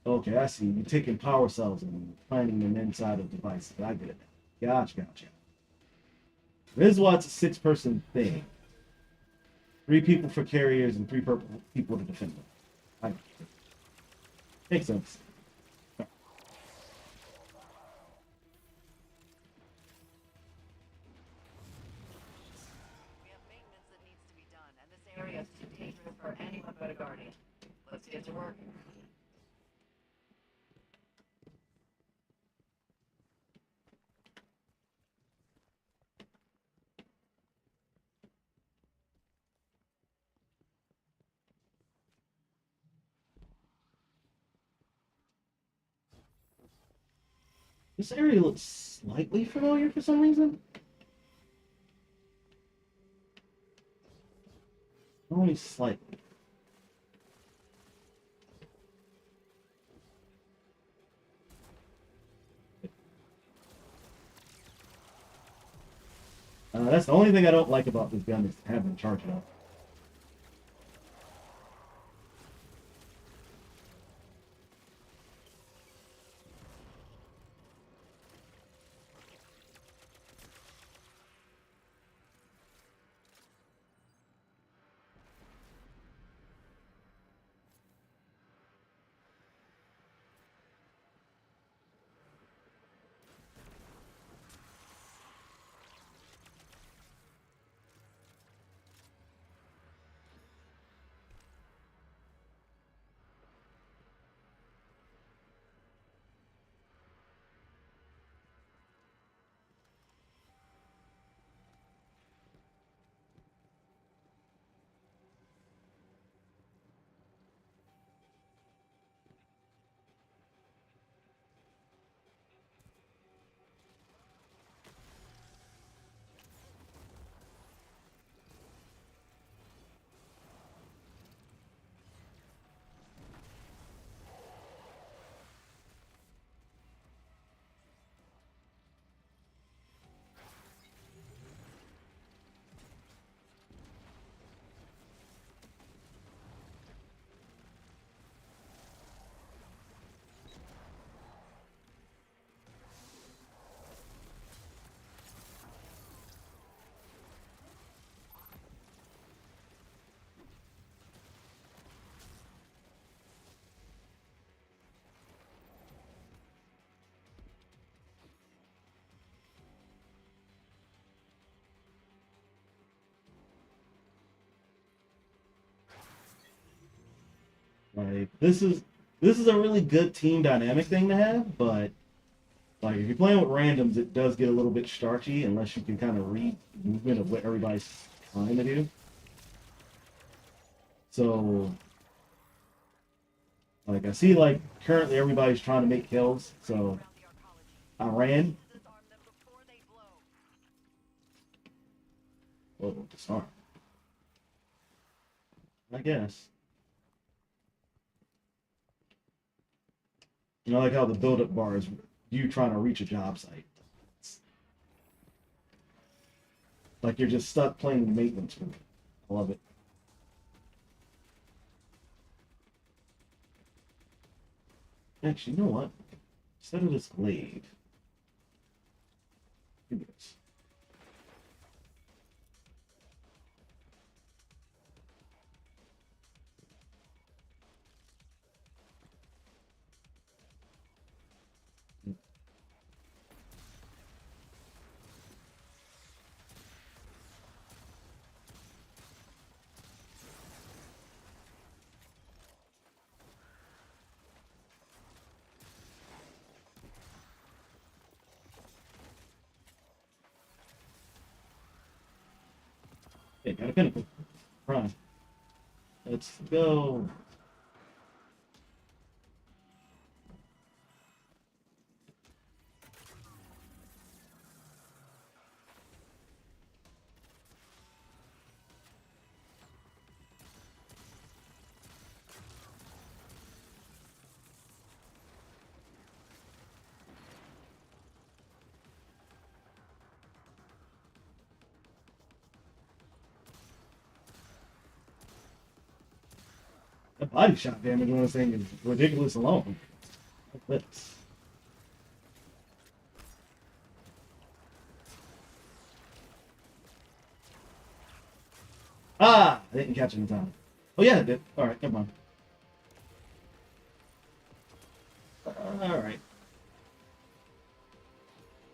A: Okay, I see. You're taking power cells and planting them inside of devices. I get it. Gotcha. This is why it's a 6-person thing. 3 people for carriers and 3 people to defend them. I get it. Makes sense.
G: We have maintenance that needs to be done, and this area is too dangerous for anyone but a Guardian. Let's get to work.
A: This area looks slightly familiar for some reason. Only slightly. That's the only thing I don't like about this gun is having to charge it up. Like this is a really good team dynamic thing to have, but like if you're playing with randoms, it does get a little bit starchy unless you can kind of read movement of what everybody's trying to do. So like I see like currently everybody's trying to make kills, so I ran.
C: Disarm them before they blow.
A: Well, disarm. I guess. You know, like how the build-up bar is you trying to reach a job site. It's like you're just stuck playing the maintenance room. I love it. Actually, you know what? Instead of this glaive, give me this. Hey, got a pinnacle. Prime. Let's go. That body shot damage on this thing is ridiculous alone. Let's. Ah! I didn't catch it in time. Oh yeah, I did. Alright, never mind. Alright.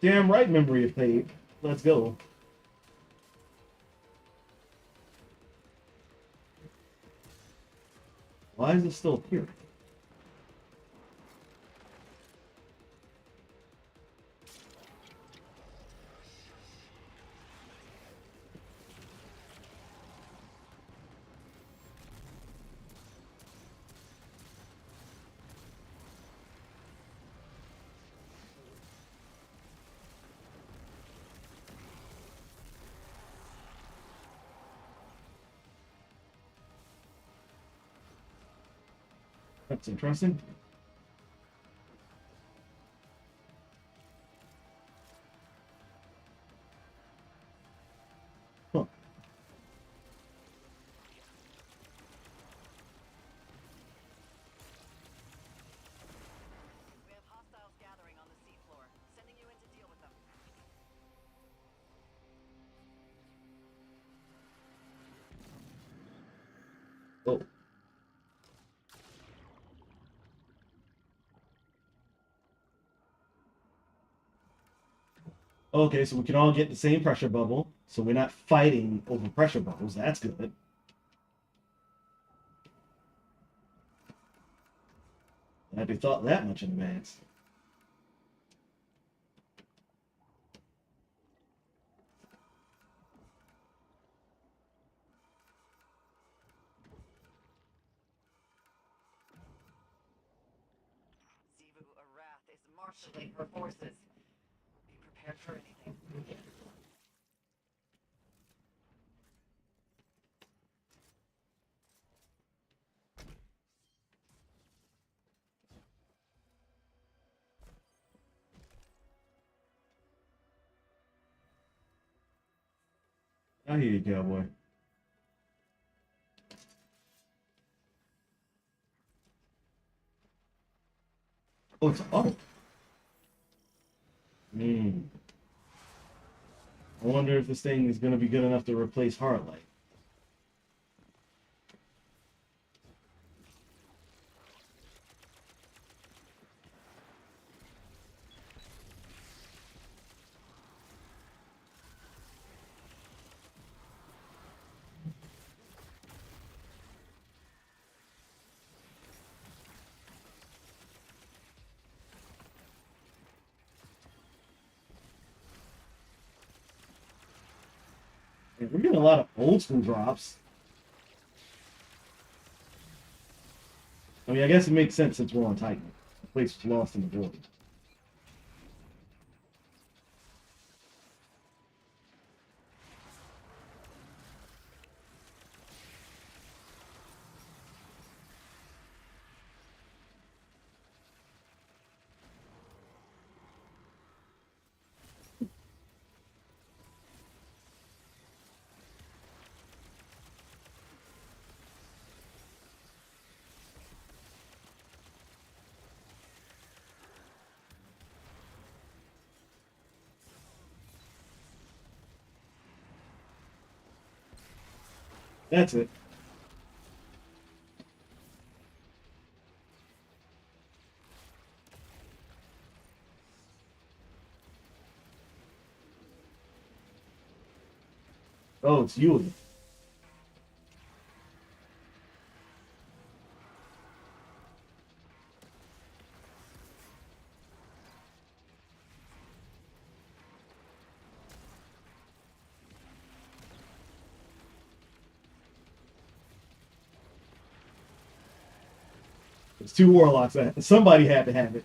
A: Damn right memory of Cayde. Let's go. Why is it still here? That's interesting. Huh.
C: We have hostiles gathering on the seafloor. Sending you in to deal with them.
A: Oh. Okay, so we can all get the same pressure bubble, so we're not fighting over pressure bubbles. That's good. I had thought that much in advance.
C: Zivu Arath is marshaling her forces. Be prepared for anything.
A: I hear you, cowboy. Oh, it's oh. Hmm. I wonder if this thing is going to be good enough to replace Heartlight. Yeah, we're getting a lot of old school drops. I mean, I guess it makes sense since we're on Titan. The place was lost in the void. That's it. Oh, it's you. It's two warlocks. Somebody had to have it.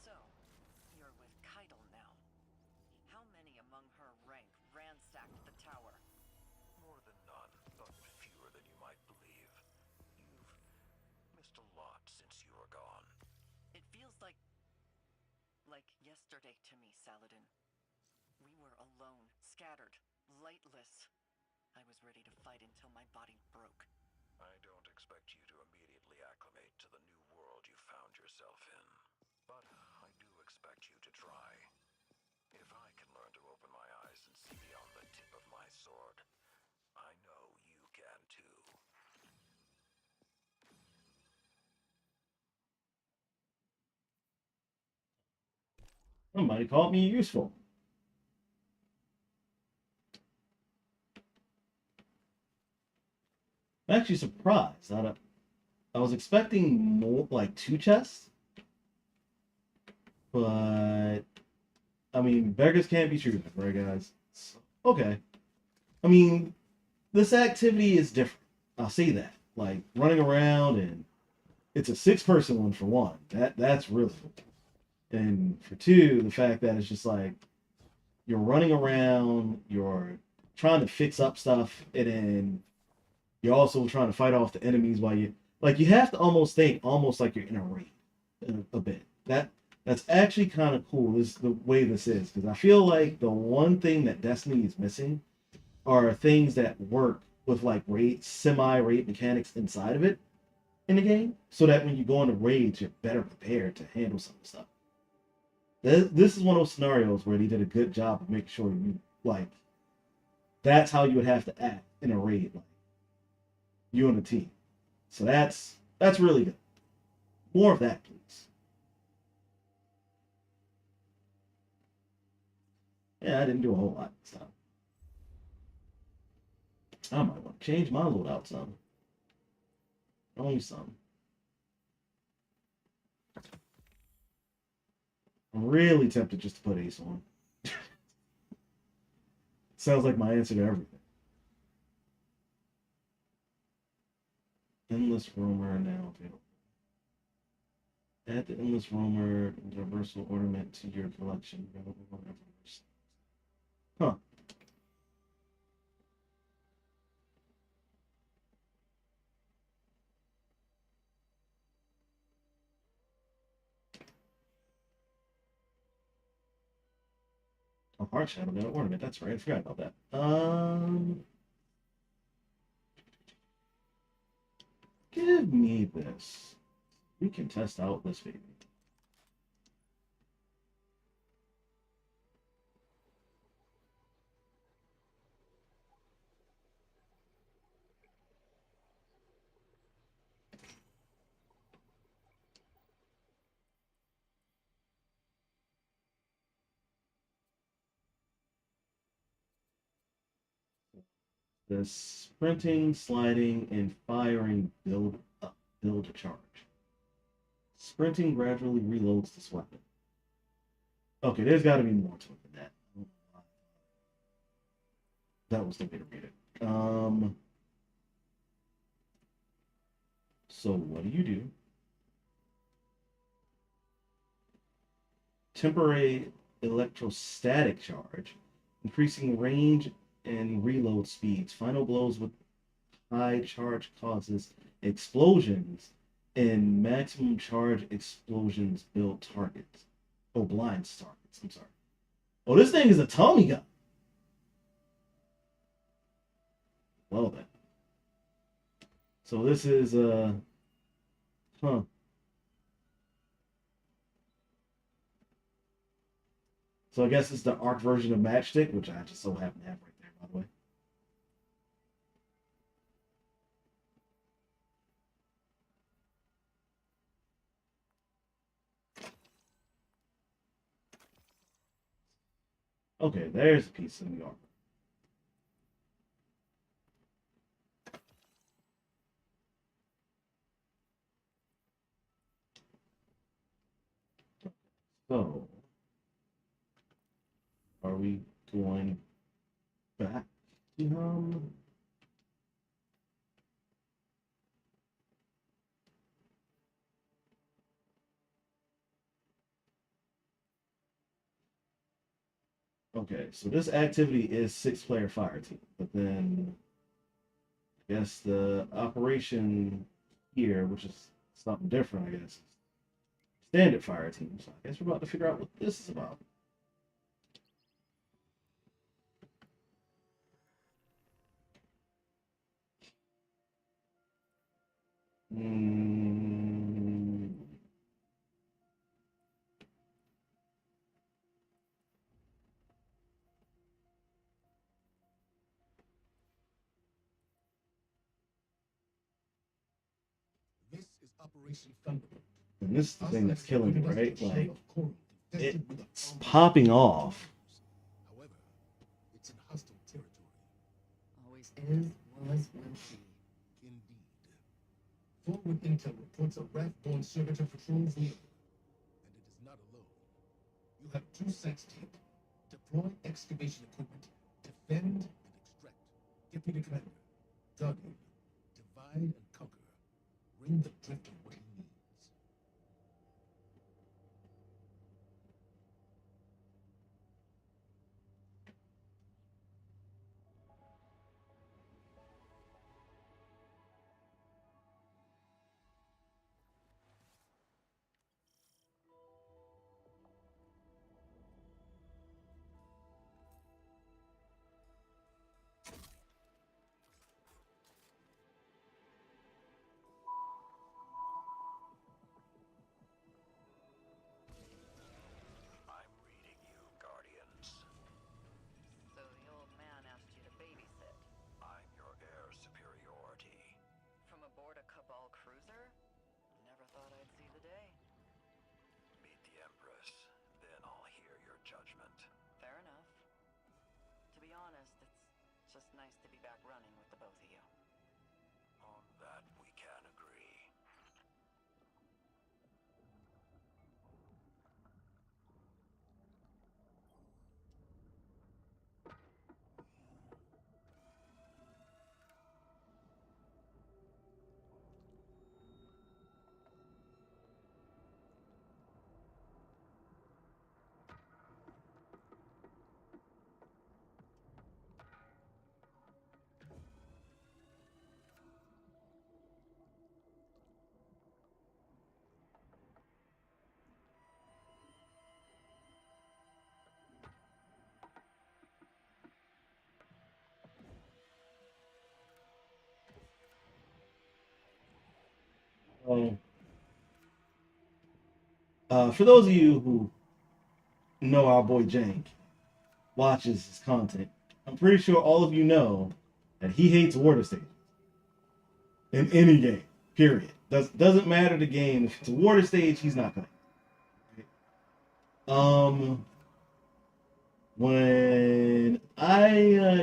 C: So, you're with Cayde now. How many among her rank ransacked the tower?
E: More than none, but fewer than you might believe. You've missed a lot since you were gone.
C: It feels like yesterday to me, Saladin. We were alone, scattered, lightless. I was ready to fight until my body broke.
E: I don't expect you to immediately acclimate to the new world you found yourself in. But I do expect you to try. If I can learn to open my eyes and see beyond the tip of my sword, I know you can too.
A: Somebody called me useful. I'm actually surprised. I was expecting more, like 2 chests, but I mean, beggars can't be choosers, right, guys? So, okay. I mean, this activity is different. I'll say that. Like running around, and it's a 6-person one for one. That's really cool. And for 2, the fact that it's just like you're running around, you're trying to fix up stuff, and then you're also trying to fight off the enemies while you have to almost think almost like you're in a raid a bit. That's actually kind of cool. This is the way this is, because I feel like the one thing that Destiny is missing are things that work with like raid semi-raid mechanics inside of it in the game, so that when you go into raids, you're better prepared to handle some of the stuff. This is one of those scenarios where they did a good job of making sure you like that's how you would have to act in a raid, like you and the team. So that's really good. More of that, please. Yeah, I didn't do a whole lot this time. I might want to change my loadout some. Only some. I'm really tempted just to put Ace on. Sounds like my answer to everything. Endless Roamer now available. Add the Endless Roamer Universal Ornament to your collection. Huh. A heart shadow and an ornament. That's right. I forgot about that. Give me this. We can test out this baby. The sprinting, sliding, and firing build up, build a charge. Sprinting gradually reloads this weapon. Okay, there's got to be more to it than that. That was the way to read it. So what do? Temporary electrostatic charge, increasing range and reload speeds. Final blows with high charge causes explosions, and maximum charge explosions build targets. Oh, blinds targets. I'm sorry. Oh, this thing is a Tommy gun. Well then. So this is huh. So I guess it's the arc version of Matchstick, which I just so happen to have right there, by the way. Okay, there's a piece of the armor. So, are we going back to him? Okay, so this activity is 6-player fire team, but then I guess the operation here, which is something different, I guess, standard fire team. So I guess we're about to figure out what this is about. Mm.
B: This is Operation Thunderbolt.
A: And this is the thing that's killing me, right? Like, it's popping off.
B: However, it's in hostile territory.
G: Always is, was, will be.
B: Indeed. Forward intel reports a raft-borne servitor patrols near. And it is not alone. You have 2 sites tapped. Deploy excavation equipment. Defend and extract. Deputy Commander, dug in. Divide and conquer. Bring the Drifter what he needs.
A: So, for those of you who know our boy Jank watches his content, I'm pretty sure all of you know that he hates water stages in any game. Period. Doesn't matter the game. If it's a water stage, he's not gonna. When I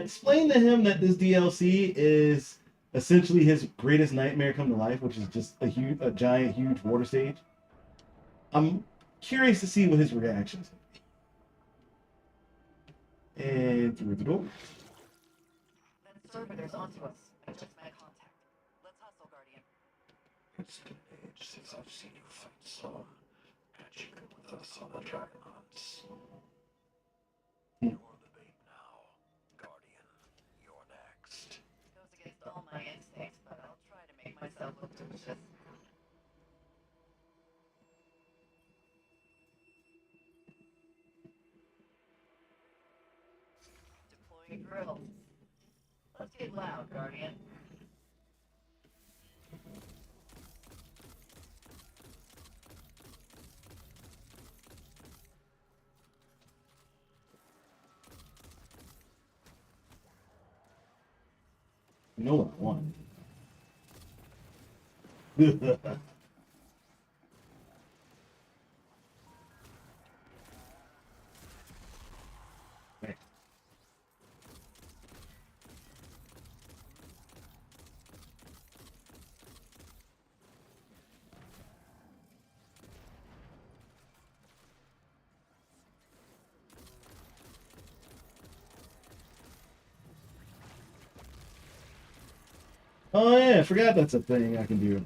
A: explained to him that this DLC is essentially his greatest nightmare come to life, which is just a giant, huge water stage, I'm curious to see what his reaction is. And through the door.
C: That servitor's onto us. I just made contact. Let's hustle, Guardian.
E: It's been an age since I've seen you fight Sloan. Can't you come with us on the dragon hunts? You're the bait now. Guardian, you're next.
C: Goes against all my instincts, but I'll try to make myself look delicious. Deploying drill. Let's get loud, Guardian.
A: You know what I want. Oh yeah, I forgot that's a thing I can do.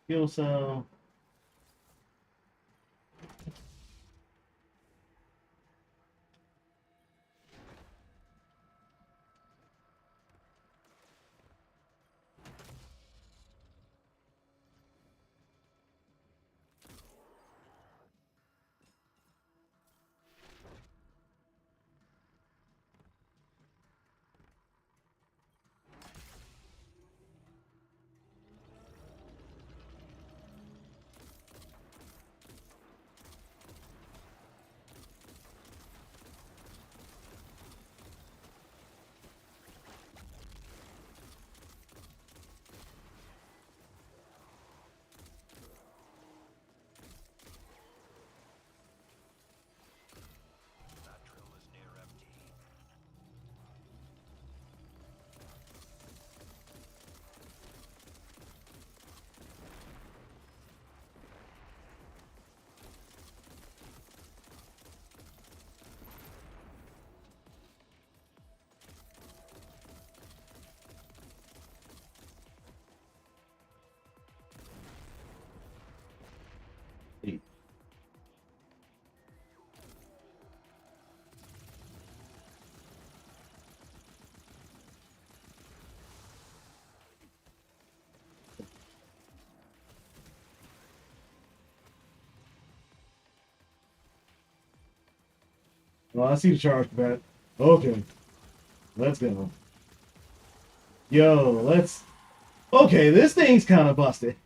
A: Fuel cell.
E: That drill is near empty.
A: Well, I see the charge for that. Okay, let's go. Yo, let's. Okay, this thing's kind of busted.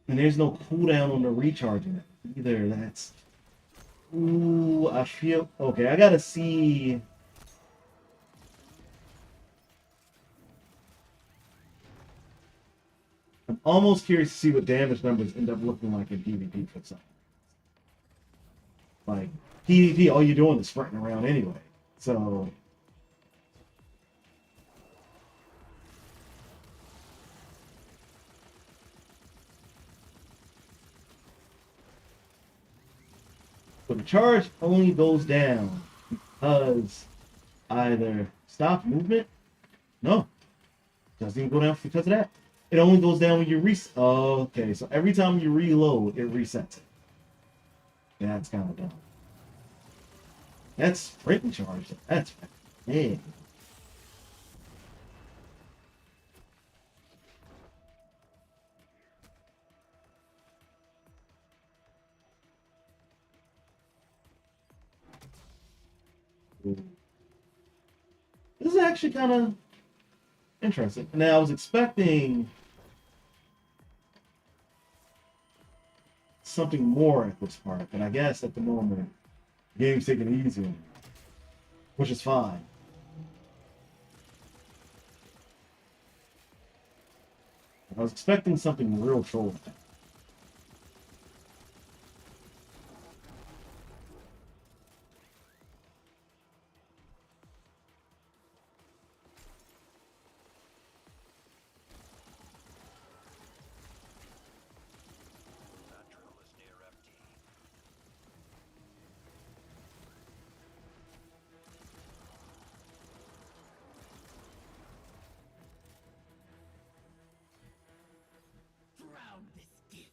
A: And there's no cooldown on the recharging it either. That's. Ooh, I feel. Okay, I gotta see. I'm almost curious to see what damage numbers end up looking like in PvP for something. Like, PvP, all you're doing is sprinting around anyway. So. But the charge only goes down because either stop movement. No, doesn't even go down because of that. It only goes down when you reset. Oh, okay, so every time you reload, it resets it. That's kind of dumb. That's sprinting charge. That's yeah. Ooh. This is actually kind of interesting. Now, I was expecting something more at this part, but I guess at the moment, the game's taking it easy, on me, which is fine. I was expecting something real trolling.
E: That drill is near empty.
F: Drown this gift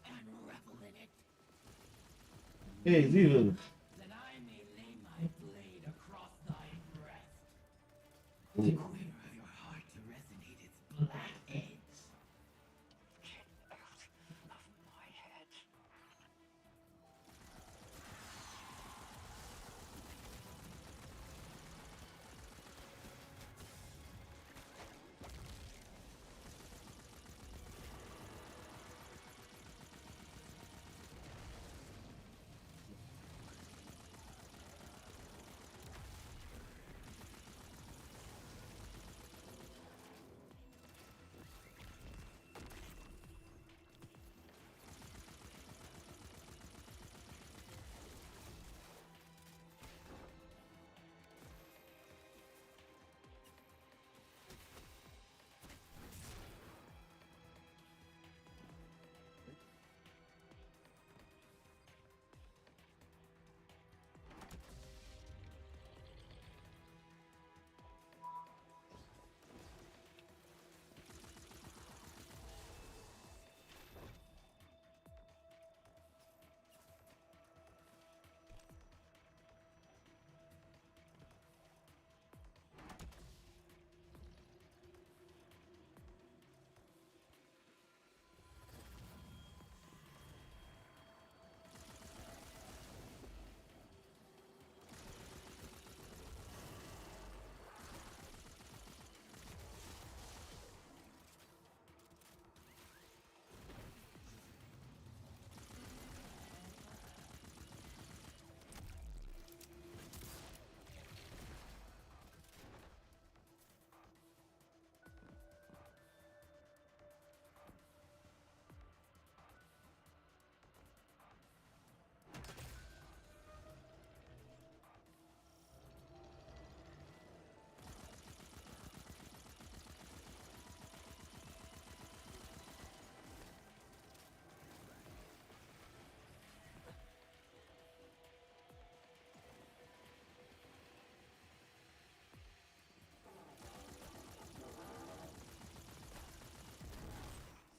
F: and revel in it,
A: Hey, Ziva.
F: that I may lay my blade across thy breast,
A: Ooh.
F: to quiver your heart to resonate its black edge.
C: Get out of my head.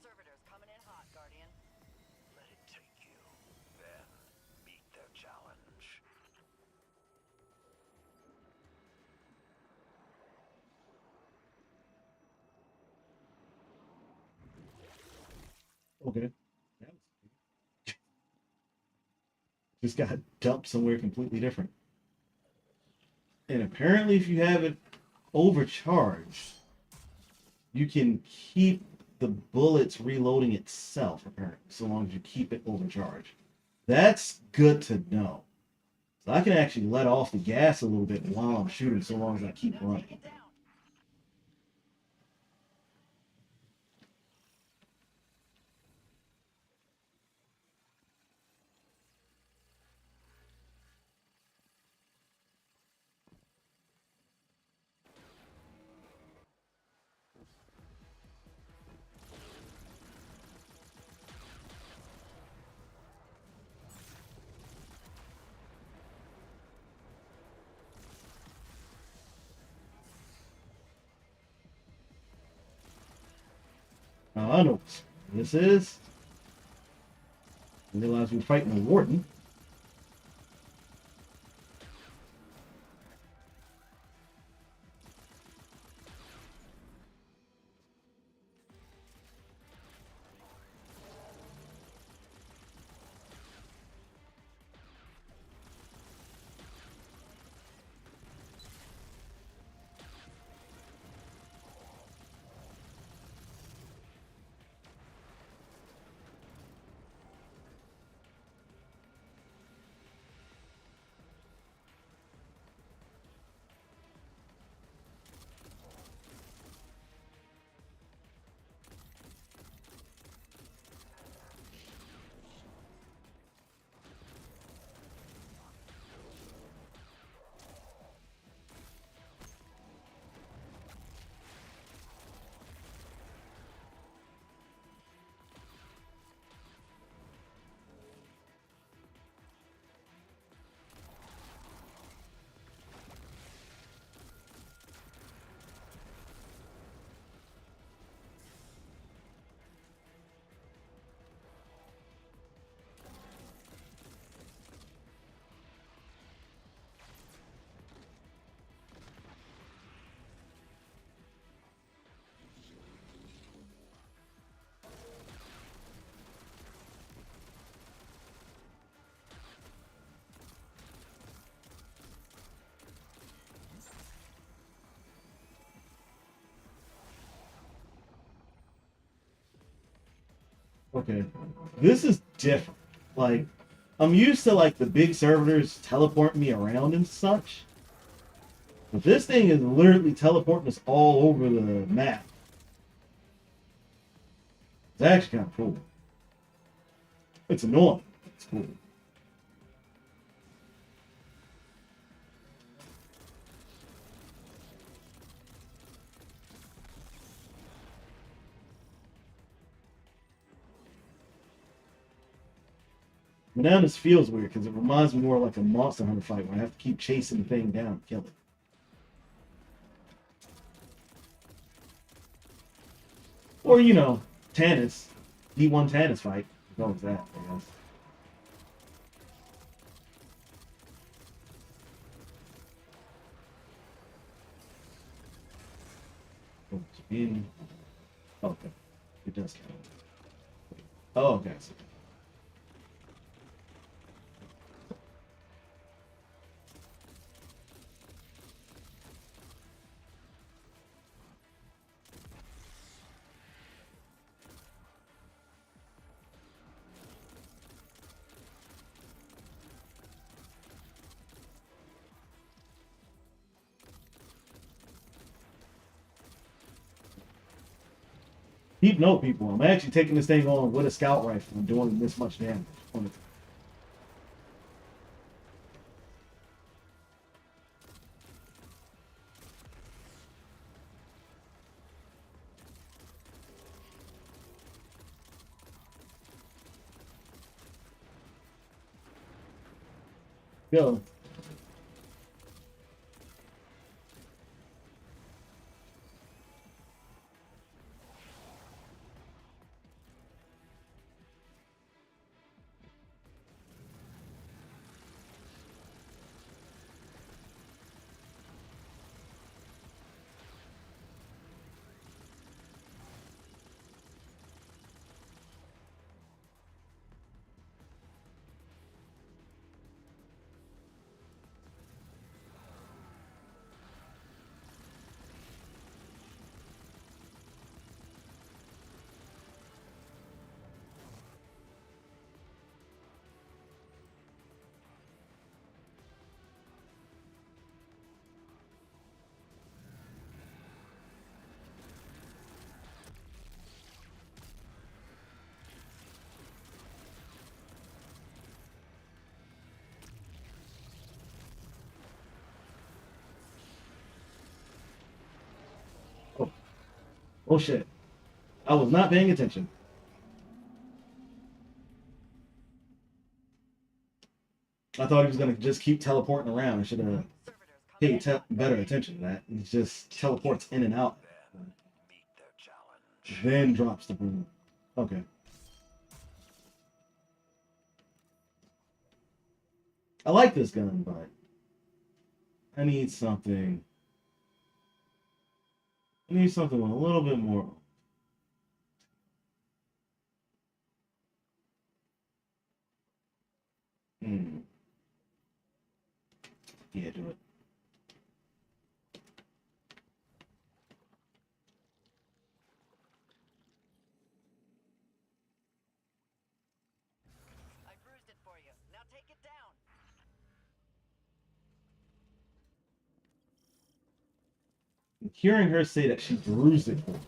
C: Servitors coming in hot, Guardian.
E: Let it take you. Then meet their challenge.
A: Okay. That was- Just got dumped somewhere completely different. And apparently, if you have it overcharged, you can keep the bullets reloading itself, apparently, so long as you keep it overcharged. That's good to know. So I can actually let off the gas a little bit while I'm shooting, so long as I keep
C: Now take
A: running.
C: it down.
A: Now I know what this is. I realize we're fighting a warden. Okay. This is different. Like, I'm used to like the big servitors teleporting me around and such. But this thing is literally teleporting us all over the map. It's actually kind of cool. It's annoying. It's cool. But now this feels weird because it reminds me more like a Monster Hunter fight where I have to keep chasing the thing down and kill it. Or, you know, Tannis. D1 Tannis fight. Go with that, I guess. Oh, in. Oh, okay. It does count. Oh, okay. So keep note, people. I'm actually taking this thing on with a scout rifle and doing this much damage. Go. Oh. Oh shit. I was not paying attention. I thought he was gonna just keep teleporting around. I should have paid better attention to that. He just teleports in and out.
E: Meet their challenge.
A: Then drops the boom. Okay. I like this gun, but I need something. I need something with a little bit more. Hmm. Yeah, do it.
C: I bruised it for you. Now take it down.
A: Hearing her say that she bruised it for me.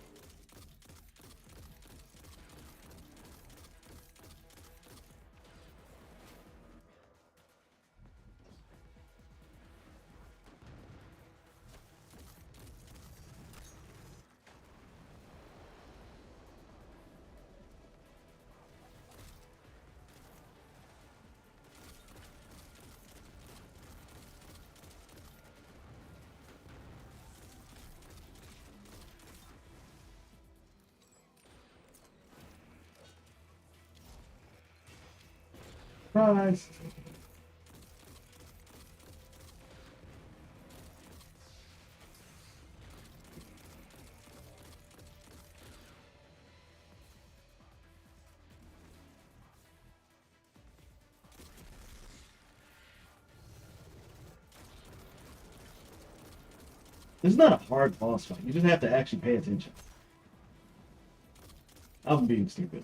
A: Surprise. It's not a hard boss fight. You just have to actually pay attention. I'm being stupid.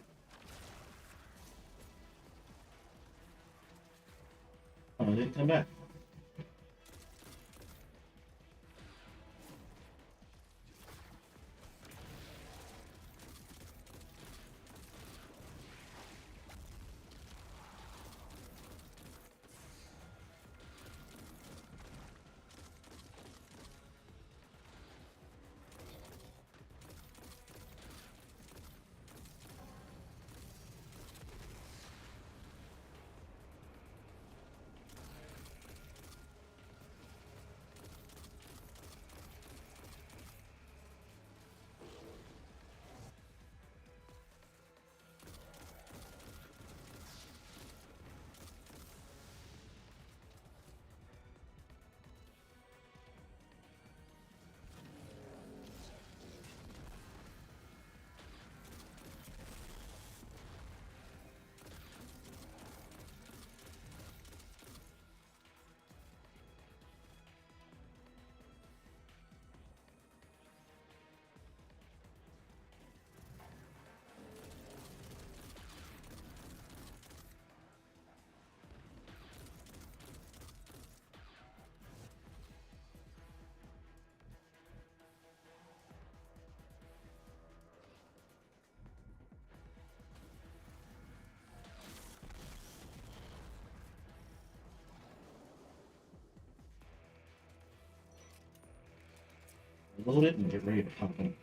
A: it didn't come back. Load it and get ready to pop in.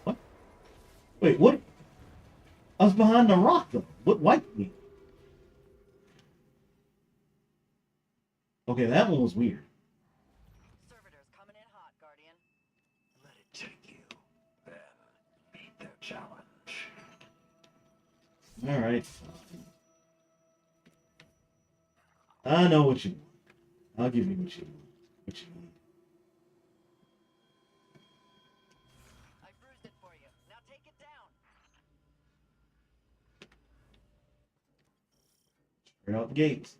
A: What? Wait, what? I was behind the rock though. What wiped me? Okay, that one was weird.
C: Servitors coming in hot, Guardian.
E: Let it take you. Then meet their challenge.
A: Alright. I know what you want. I'll give you what you want. What you need.
C: I bruised it for you. Now take it down.
A: Straight out the gates.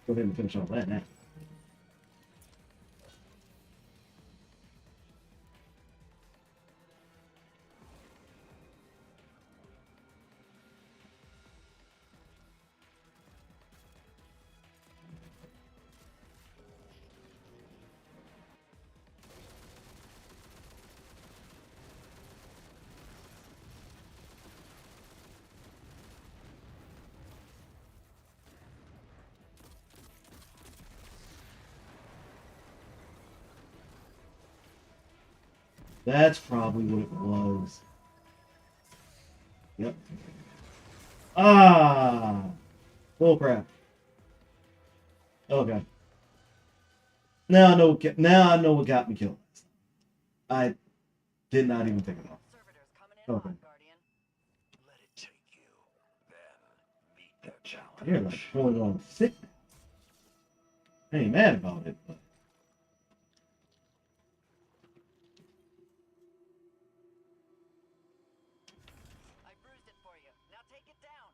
A: Go ahead and finish all that now. That's probably what it was. Yep. Ah! Bull crap. Okay. Now I know what got me killed. I did not even think about
C: Servitors coming in
A: Okay.
C: hot, Guardian.
E: Let it take you. Then meet their
A: it.
E: challenge.
A: You're like going on sick. I ain't mad about it, but
C: I bruised it for you. Now take it down.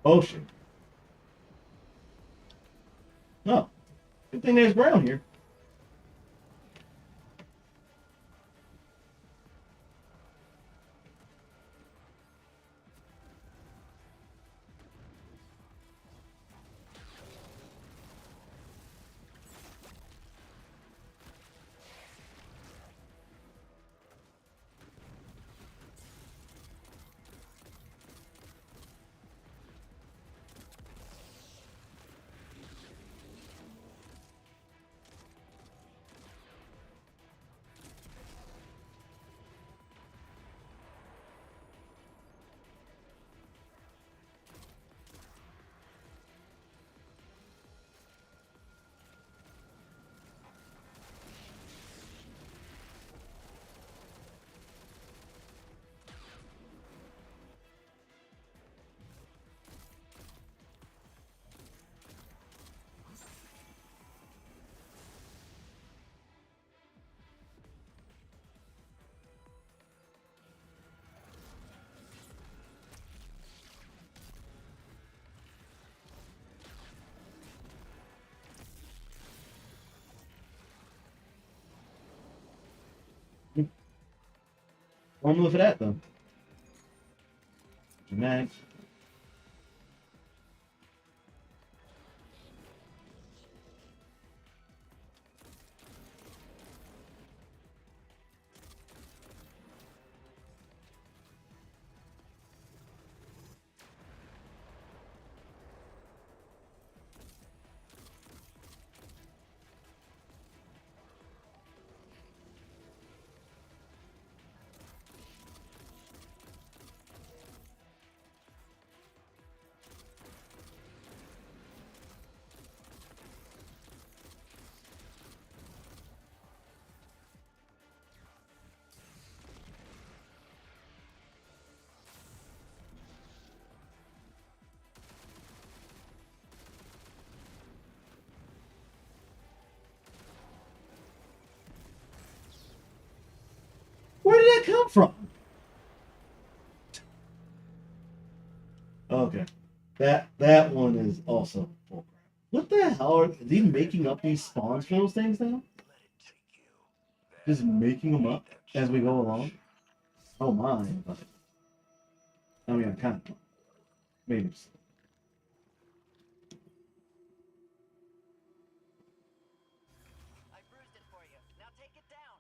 A: oh shit. No. Good thing there's ground here. formula for that though. Max. Where did that come from? Okay. That one is also full crap. What the hell are they making up these spawns for those things now? Just making them up as we go along? Oh my, but I mean I kinda maybe so.
C: I bruised it for you. Now take it down.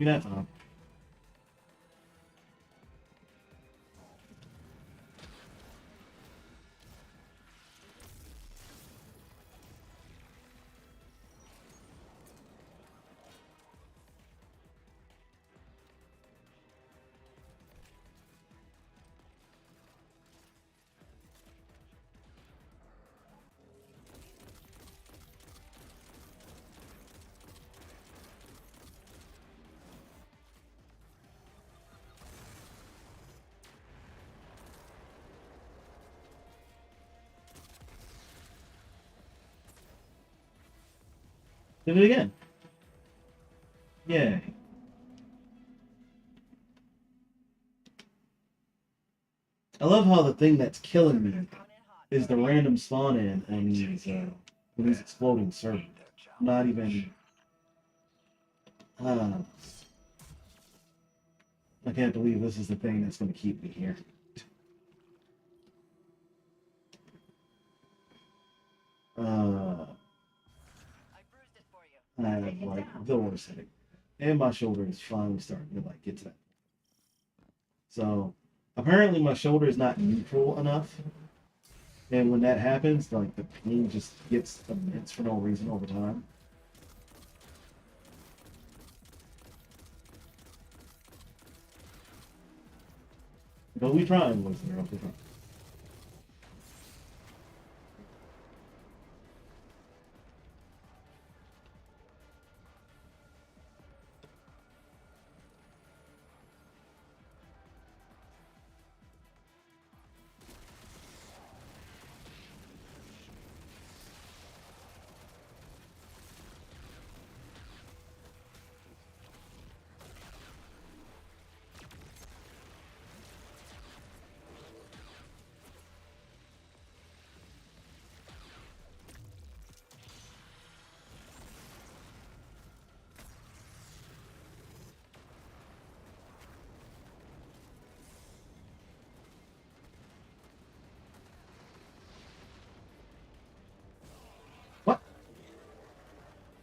A: You know, did it again. Yay. I love how the thing that's killing me is the random spawn in on these exploding servers. Not even. I can't believe this is the thing that's going to keep me here. I have like the worst headache, and my shoulder is finally starting to like get to that. So apparently my shoulder is not neutral enough, and when that happens, like the pain just gets immense for no reason over time. But we trying, boys and girls. We trying.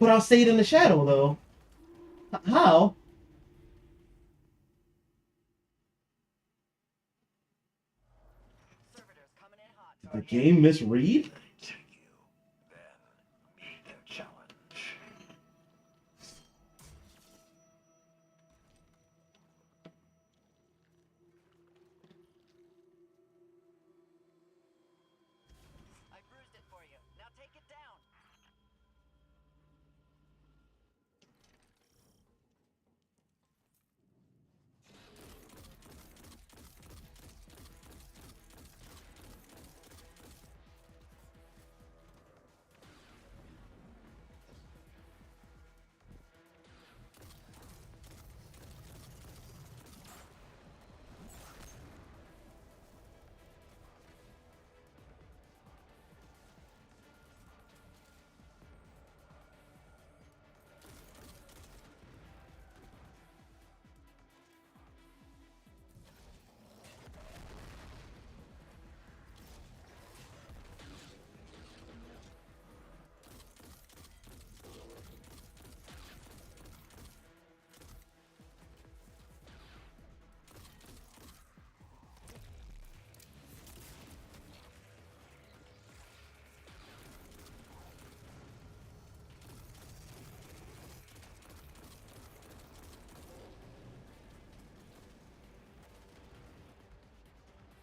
A: But I stayed in the shadow though. How?
C: Servitors coming in hot.
A: The game misread?
E: Let it take you, then meet their challenge.
C: I bruised it for you. Now take it down.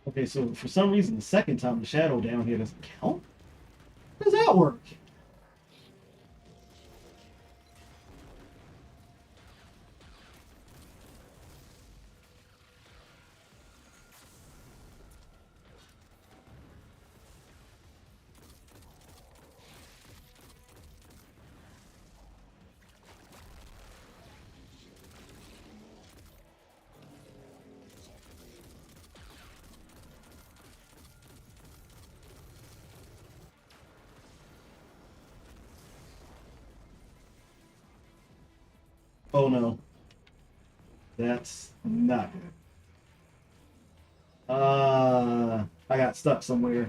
A: Okay, so for some reason, the second time the shadow down here doesn't count? How does that work? Oh no. That's not good. I got stuck somewhere.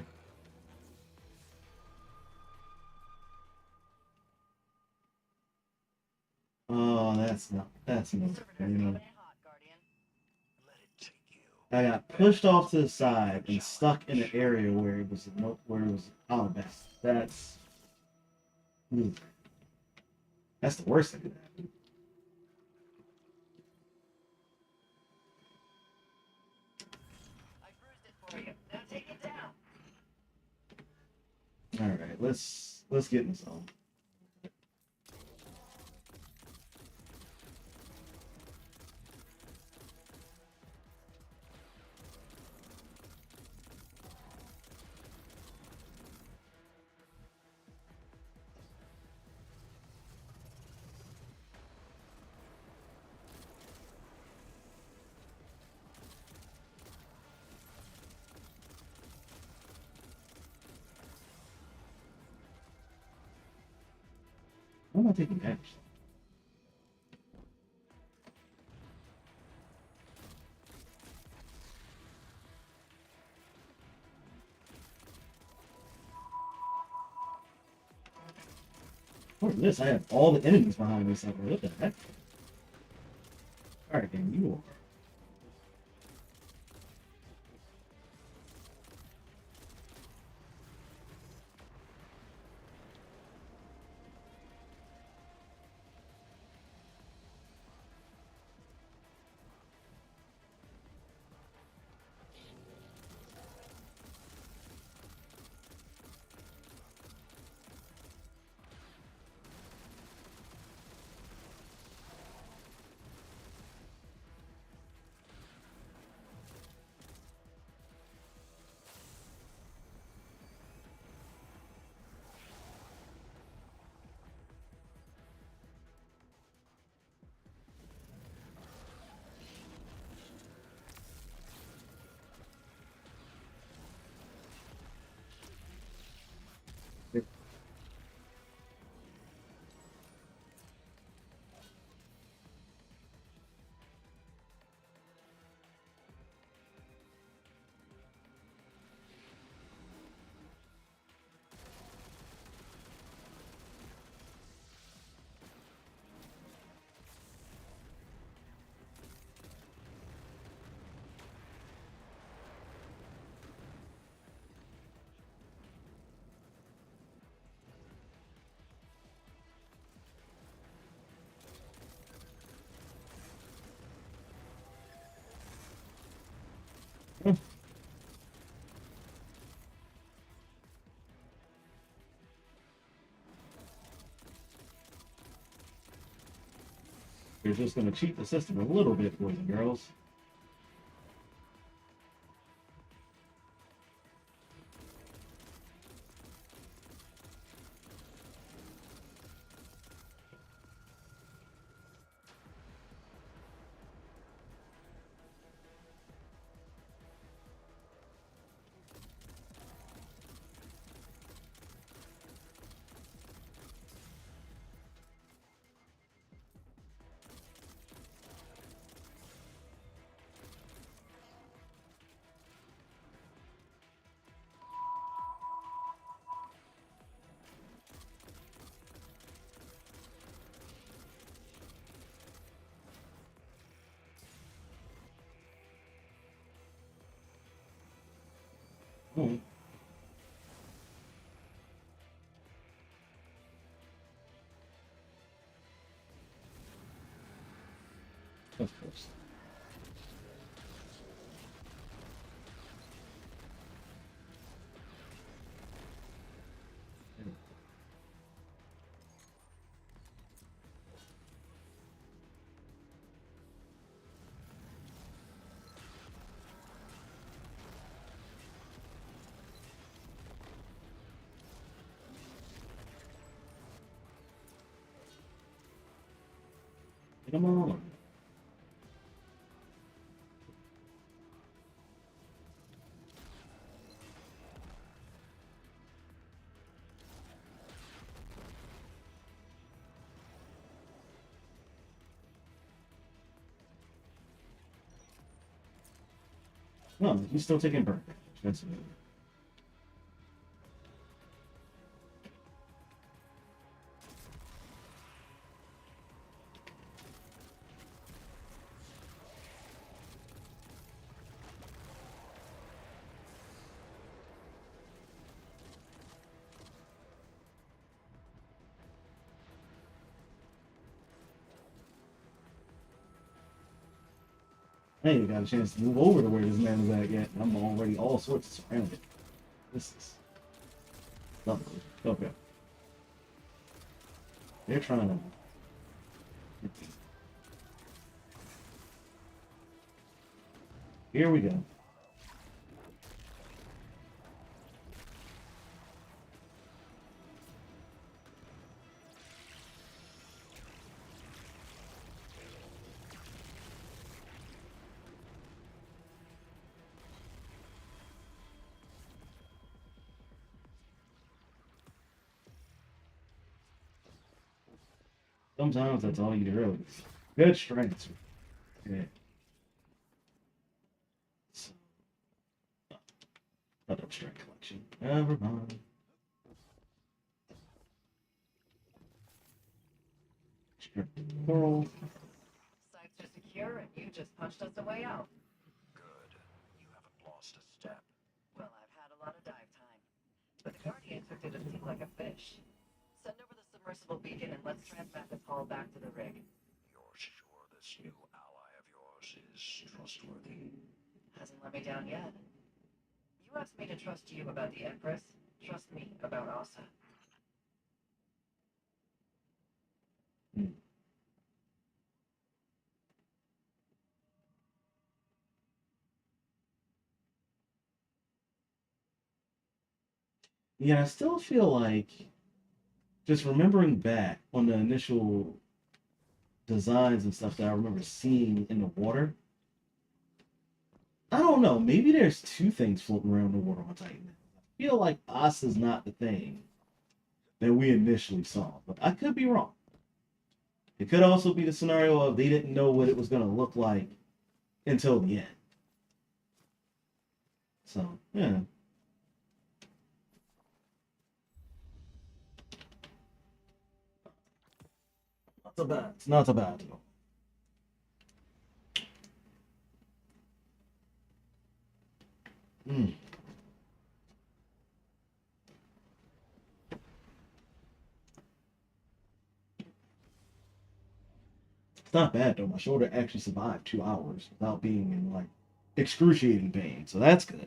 A: Oh, that's not, you
C: Servitors coming
A: know.
C: in hot, Guardian.
E: Let it take you.
A: I got pushed off to the side and stuck in an area where it was out of bounds. That's the worst thing that happened.
C: I bruised it for you. Now take it down.
A: All right, let's get in the zone. Why am I taking damage? What's this? I have all the enemies behind me somewhere. What the heck? Alright, then you are. is just going to cheat the system a little bit, boys and girls. Hmm. Of course. Come on. No, he's still taking burn. That's it. I ain't got a chance to move over to where this man is at yet. I'm already all sorts of surrounded. This is lovely. Okay. They're trying to. Here we go. Sometimes that's all you do. Good strength. Yeah. Another strength collection. Never mind. Coral.
C: Sites are secure, and you just punched us a way out.
E: Good. You haven't lost a step.
C: Well, I've had a lot of dive time. But the Guardians are to seem like a fish. Send over the submersible beacon and let's transmat this hull back to the rig.
E: You're sure this new ally of yours is trustworthy?
C: Hasn't let me down yet. You asked me to trust you about the Empress. Trust me about Asa.
A: Yeah, I still feel like just remembering back on the initial designs and stuff that I remember seeing in the water. I don't know. Maybe there's two things floating around the water on Titan. I feel like Asa's not the thing that we initially saw, but I could be wrong. It could also be the scenario of they didn't know what it was going to look like until the end. So, yeah. Not so bad. It's not so bad. Hmm. It's not bad though. My shoulder actually survived 2 hours without being in like excruciating pain, so that's good.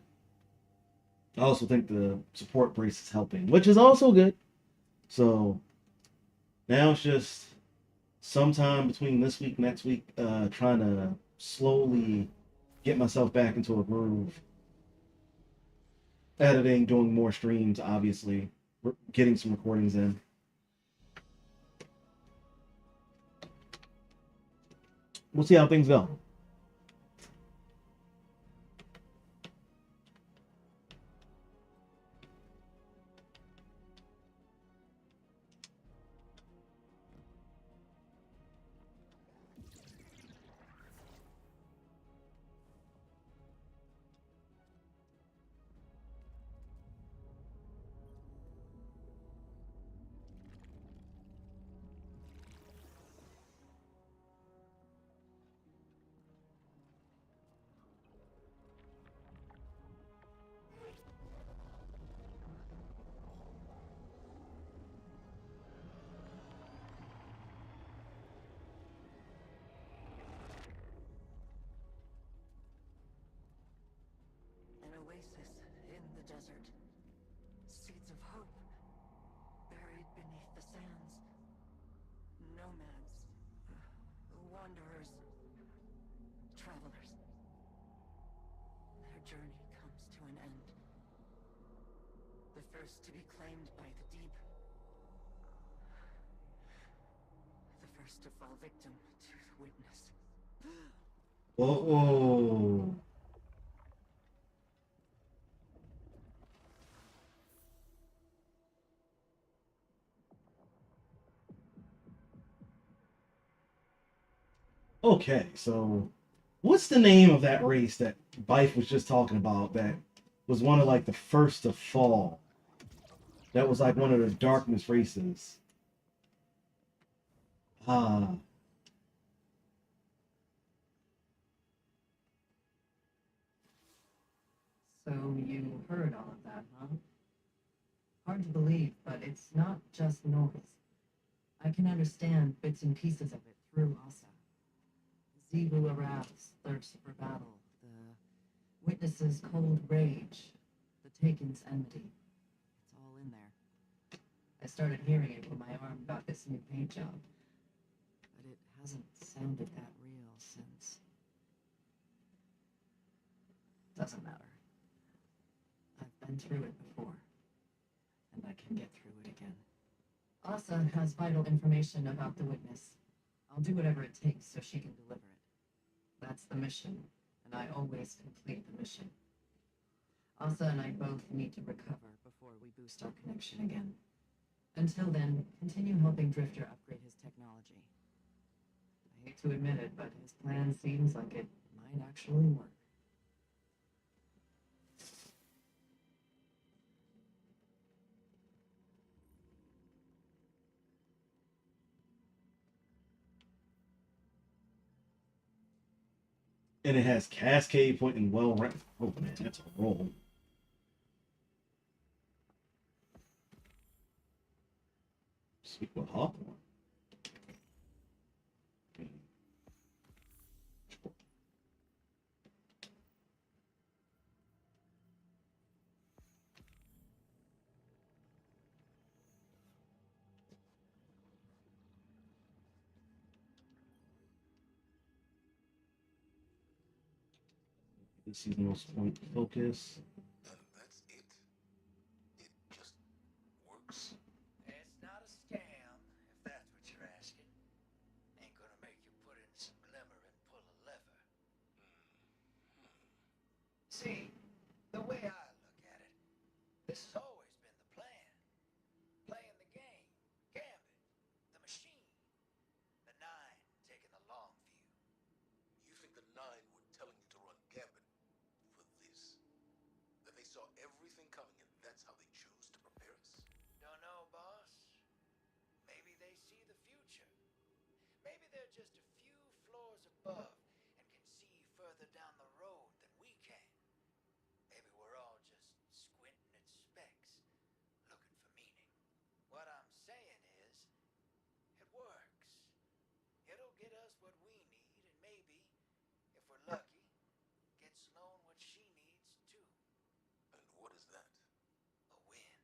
A: I also think the support brace is helping, which is also good. So now it's just sometime between this week, next week, trying to slowly get myself back into a groove. Editing, doing more streams, obviously, getting some recordings in. We'll see how things go.
G: An oasis in the desert. Seeds of hope buried beneath the sands. Nomads, wanderers, travelers. Their journey comes to an end. The first to be claimed by the deep. The first to fall victim to the witness.
A: Oh. Okay, so what's the name of that race that Bife was just talking about that was one of like the first to fall? That was like one of the darkness races. Ah,
G: So you heard all of that, huh? Hard to believe, but it's not just noise. I can understand bits and pieces of it through Asa. Zebu aroused, thirst for battle, the witness's cold rage, the taken's enmity. It's all in there. I started hearing it when my arm got this new paint job, but it hasn't sounded that real since. Doesn't matter. I've been through it before, and I can get through it again. Asa has vital information about the witness. I'll do whatever it takes so she can deliver it. That's the mission, and I always complete the mission. Asa and I both need to recover before we boost our connection again. Until then, continue helping Drifter upgrade his technology. I hate to admit it, but his plan seems like it might actually work.
A: and it has Cascade Point and well rounded. Oh man, that's a roll. Speak with Hawthorne. This is the most point focus.
B: And that's it? It just works?
F: It's not a scam, if that's what you're asking. Ain't gonna make you put in some glimmer and pull a lever. See, the way I look at it, this has always been the plan. Playing the game, Gambit, the machine, the Nine taking the long view.
B: You think the Nine were telling you to run Gambit for this? That they saw everything coming and that's how they choose to prepare us?
F: Don't know, boss. Maybe they see the future. Maybe they're just a few floors above and can see further down the road than we can. Maybe we're all just squinting at specks, looking for meaning. What I'm saying is, it works. It'll get us what we need, and maybe, if we're lucky, get Sloane what she needs too.
B: And what is that?
F: A win.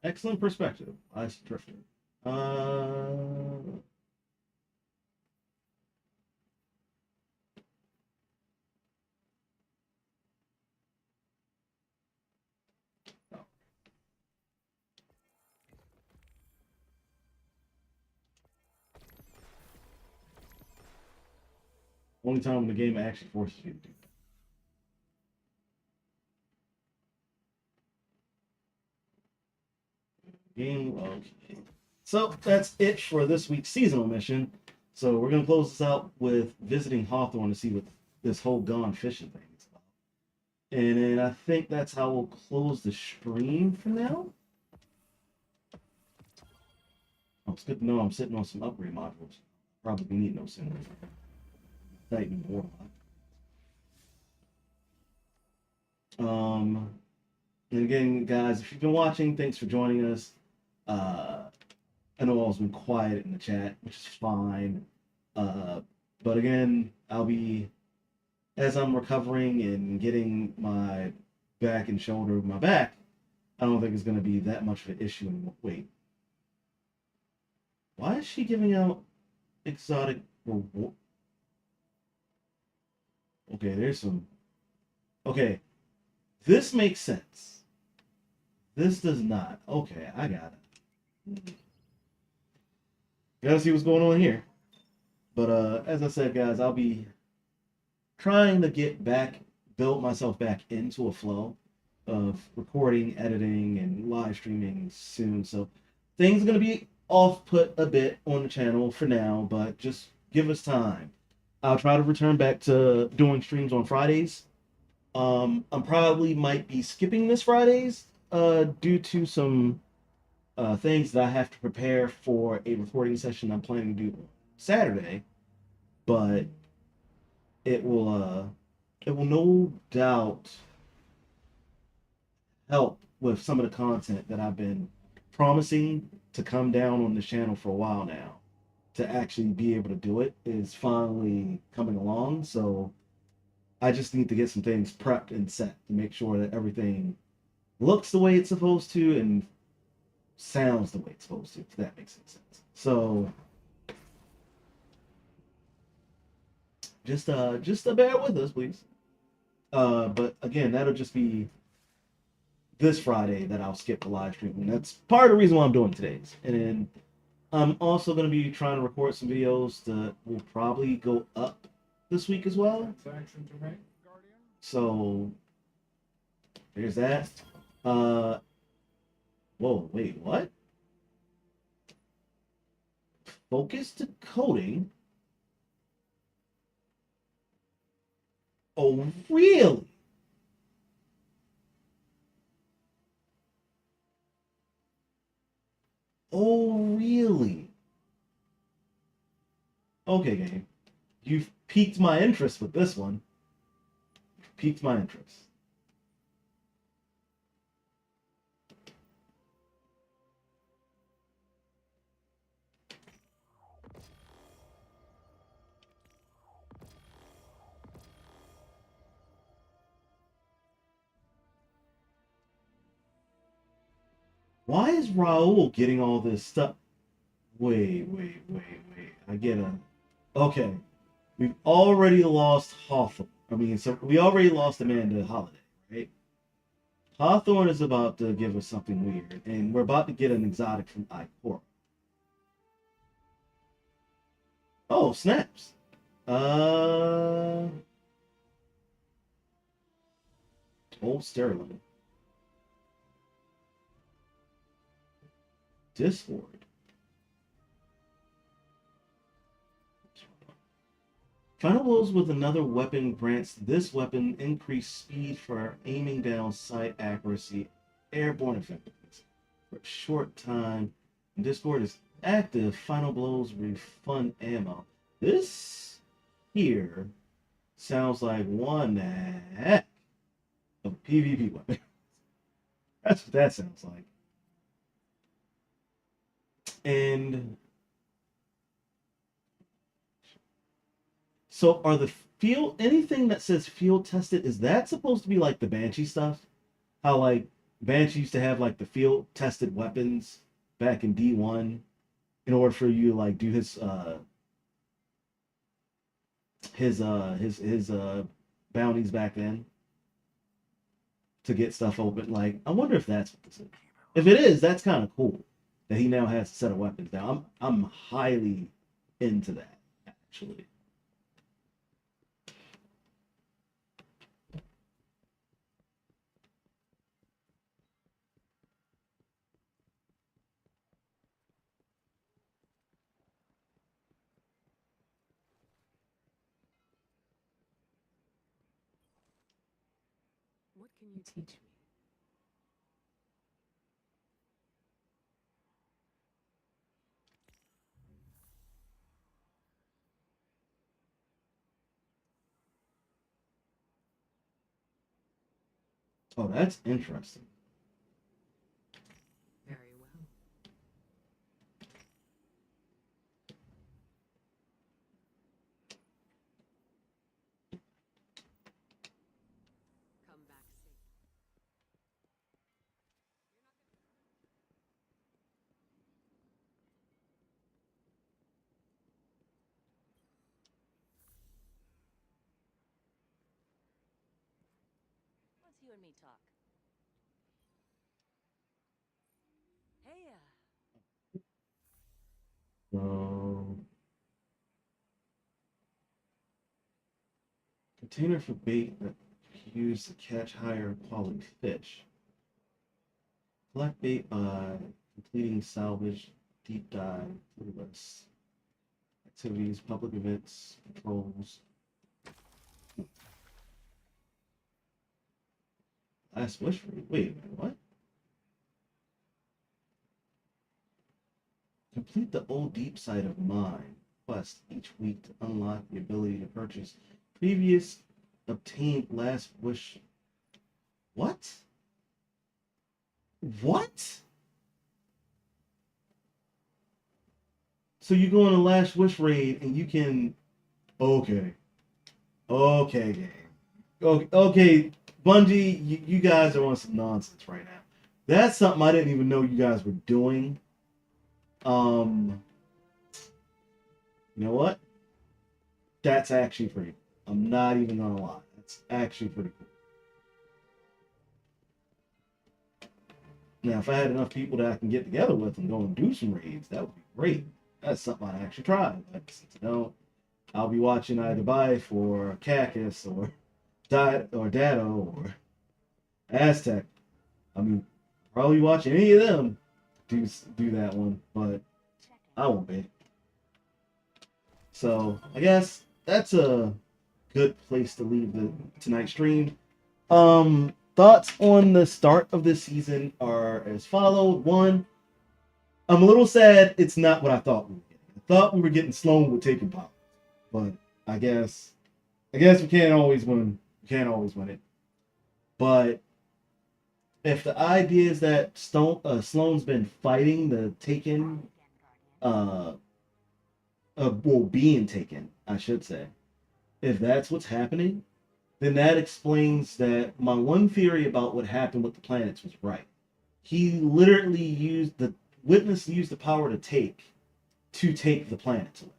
A: Excellent perspective. I drifter. Only time in the game actually forces you to do that. Game. Okay. So that's it for this week's seasonal mission. So we're gonna close this out with visiting Hawthorne to see what this whole gone fishing thing is about. And then I think that's how we'll close the stream for now. Oh, it's good to know I'm sitting on some upgrade modules. Probably need no sooner. Titan Warlock. And again, guys, if you've been watching, thanks for joining us. I know all's been quiet in the chat, which is fine. But again, I'll be, as I'm recovering and getting my back and shoulder, my back, I don't think it's going to be that much of an issue anymore. Wait. Why is she giving out exotic reward? Okay, there's some. Okay, this makes sense. This does not. Okay, I got it. Gotta see what's going on here. But as I said, guys, I'll be trying to build myself back into a flow of recording, editing, and live streaming soon. So things are gonna be off put a bit on the channel for now, but just give us time. I'll try to return back to doing streams on Fridays. I'm probably might be skipping this Fridays due to some things that I have to prepare for a recording session I'm planning to do Saturday, but it will no doubt help with some of the content that I've been promising to come down on this channel for a while now. To actually be able to do it is finally coming along, so I just need to get some things prepped and set to make sure that everything looks the way it's supposed to and sounds the way it's supposed to, if that makes any sense. So just bear with us, please. But again, that'll just be this Friday that I'll skip the live stream, and that's part of the reason why I'm doing today's. And then I'm also going to be trying to record some videos that will probably go up this week as well. So there's that. Whoa, wait, what? Focus to coding. Oh, really? Oh, really? Okay, game. You've piqued my interest with this one. You've piqued my interest. Why is Raul getting all this stuff? Wait. I get a... Okay. We've already lost Hawthorne. So we already lost Amanda Holiday, right? Hawthorne is about to give us something weird, and we're about to get an exotic from Ikora. Oh, snaps. Old Sterling. Discord. Final blows with another weapon grants this weapon increased speed for aiming down, sight accuracy, airborne effectiveness for a short time. And Discord is active. Final blows refund ammo. This here sounds like one heck of a PvP weapon. That's what that sounds like. And so are the anything that says field tested, is that supposed to be like the Banshee stuff? How like Banshee used to have like the field tested weapons back in D1 in order for you to like do his bounties back then to get stuff open. Like, I wonder if that's what this is. If it is, that's kind of cool that he now has a set of weapons. Now I'm highly into that, actually.
G: What can you teach me?
A: Oh, that's interesting.
G: Very well. Come back safe.
H: Let's you and me talk. Hey,
A: Container for bait that used to catch higher quality fish. Collect bait by completing salvage, deep dive, lists, activities, public events, patrols. Last wish for you. Wait a minute, what? Complete the old deep side of mine quest each week to unlock the ability to purchase previous obtained last wish. What? What? So you go on a last wish raid and you can. Okay. Okay, game. Okay, Bungie, you guys are on some nonsense right now. That's something I didn't even know you guys were doing. You know what? That's actually pretty cool. I'm not even gonna lie. That's actually pretty cool. Now, if I had enough people that I can get together with and go and do some raids, that would be great. That's something I'd actually try. But since I don't, I'll be watching either Bife or Cactus or Dado or Aztec. I mean, probably watch any of them do that one, but I won't be. So I guess that's a good place to leave the tonight's stream. Thoughts on the start of this season are as followed. One, I'm a little sad it's not what I thought we were getting. I thought we were getting Sloan with taking powers, but I guess we can't always win. We can't always win it. But if the idea is that Sloan's been fighting the Taken, well, being taken, I should say. If that's what's happening, then that explains that my one theory about what happened with the planets was right. He literally used the power to take the planets away.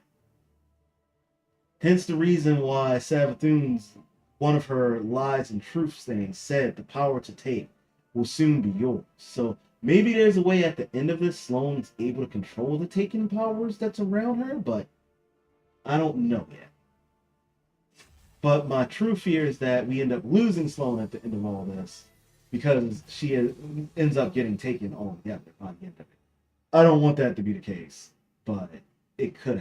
A: Hence the reason why Savathun's one of her lies and truths things said the power to take will soon be yours. So maybe there's a way at the end of this Sloane's able to control the taken powers that's around her, but I don't know yet. But my true fear is that we end up losing Sloane at the end of all this because she ends up getting taken altogether by the end of it. I don't want that to be the case, but it could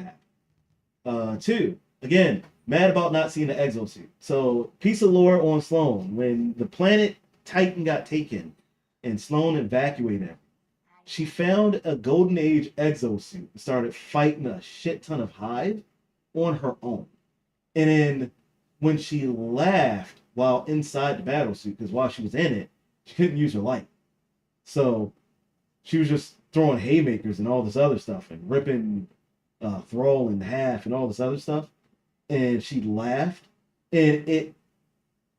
A: happen. Two, again, mad about not seeing the exosuit. So, piece of lore on Sloane. When the planet Titan got taken and Sloane evacuated, she found a Golden Age exosuit and started fighting a shit ton of Hive on her own. And then when she laughed while inside the battle suit, because while she was in it, she couldn't use her light. So she was just throwing haymakers and all this other stuff and ripping Thrall in half and all this other stuff. And she laughed, and it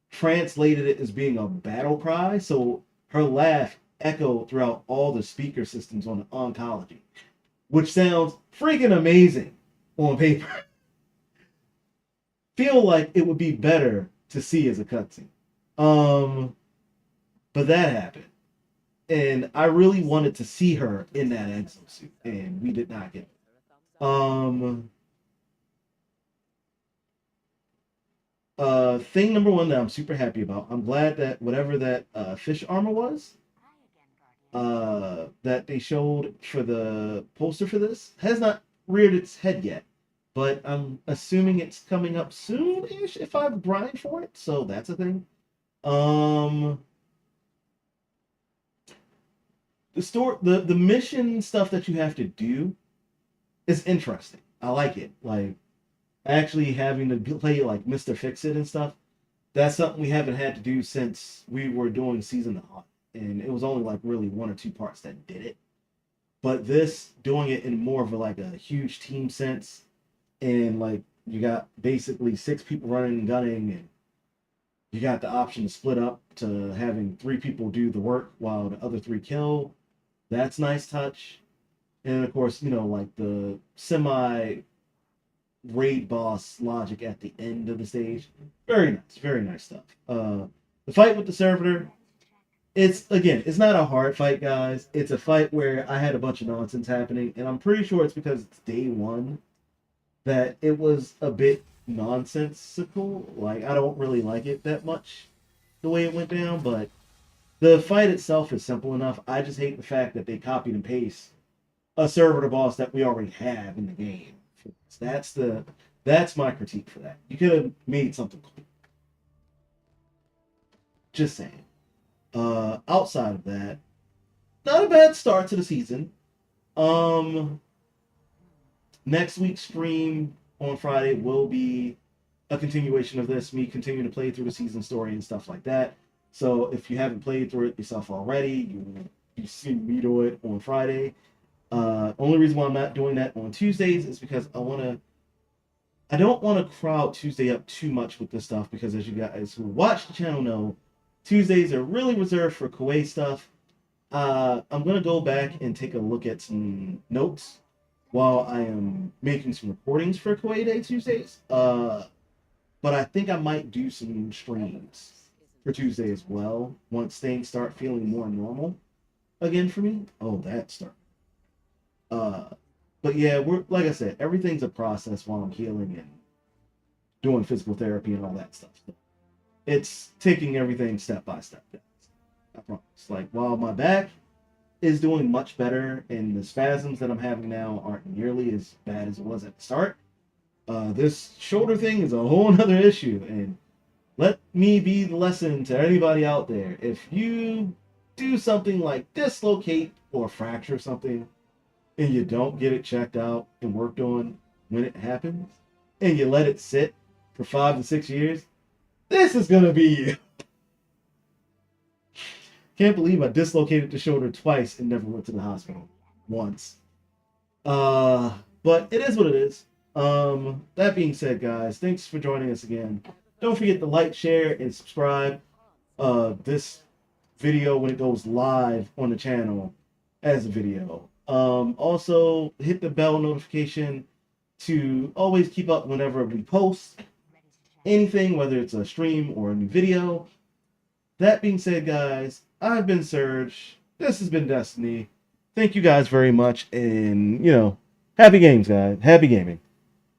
A: translated it as being a battle cry. So her laugh echoed throughout all the speaker systems on the oncology, which sounds freaking amazing on paper. Feel like it would be better to see as a cutscene. But that happened. And I really wanted to see her in that exosuit, and we did not get it. Thing number one that I'm super happy about, I'm glad that whatever that fish armor was, that they showed for the poster for this has not reared its head yet. But I'm assuming it's coming up soon-ish if I grind for it, so that's a thing. The mission stuff that you have to do is interesting. I like it. Like actually having to play like Mr. Fix-It and stuff. That's something we haven't had to do since we were doing Season of Hunt, and it was only like really 1 or 2 parts that did it. But this doing it in more of like a huge team sense, and like you got basically 6 people running and gunning, and you got the option to split up to having 3 people do the work while the other 3 kill. That's nice touch. And of course, you know, like the semi raid boss logic at the end of the stage. Very nice stuff. The fight with the servitor, it's not a hard fight, guys. It's a fight where I had a bunch of nonsense happening, and I'm pretty sure it's because it's day 1 that it was a bit nonsensical. Like, I don't really like it that much the way it went down, but the fight itself is simple enough. I just hate the fact that they copied and paste a servitor boss that we already have in the game. That's my critique for that. You could have made something cool. Just saying. Outside of that, not a bad start to the season. Next week's stream on Friday will be a continuation of this, me continuing to play through the season story and stuff like that. So if you haven't played through it yourself already, you see me do it on Friday. Only reason why I'm not doing that on Tuesdays is because I don't want to crowd Tuesday up too much with this stuff, because as you guys who watch the channel know, Tuesdays are really reserved for Cayde stuff. I'm going to go back and take a look at some notes while I am making some recordings for Cayde Day Tuesdays. But I think I might do some streams for Tuesday as well once things start feeling more normal again for me. Oh, that start. But yeah, we're like I said, everything's a process while I'm healing and doing physical therapy and all that stuff. So it's taking everything step by step. I promise. Like, while my back is doing much better and the spasms that I'm having now aren't nearly as bad as it was at the start, this shoulder thing is a whole nother issue. And let me be the lesson to anybody out there. If you do something like dislocate or fracture something, and you don't get it checked out and worked on when it happens, and you let it sit for 5 to 6 years, this is going to be you. Can't believe I dislocated the shoulder twice and never went to the hospital once. But it is what it is. That being said, guys, thanks for joining us again. Don't forget to like, share, and subscribe this video when it goes live on the channel as a video. Also, hit the bell notification to always keep up whenever we post anything, whether it's a stream or a new video. That being said, guys, I've been Serge. This has been Destiny. Thank you guys very much, and, happy games, guys. Happy gaming.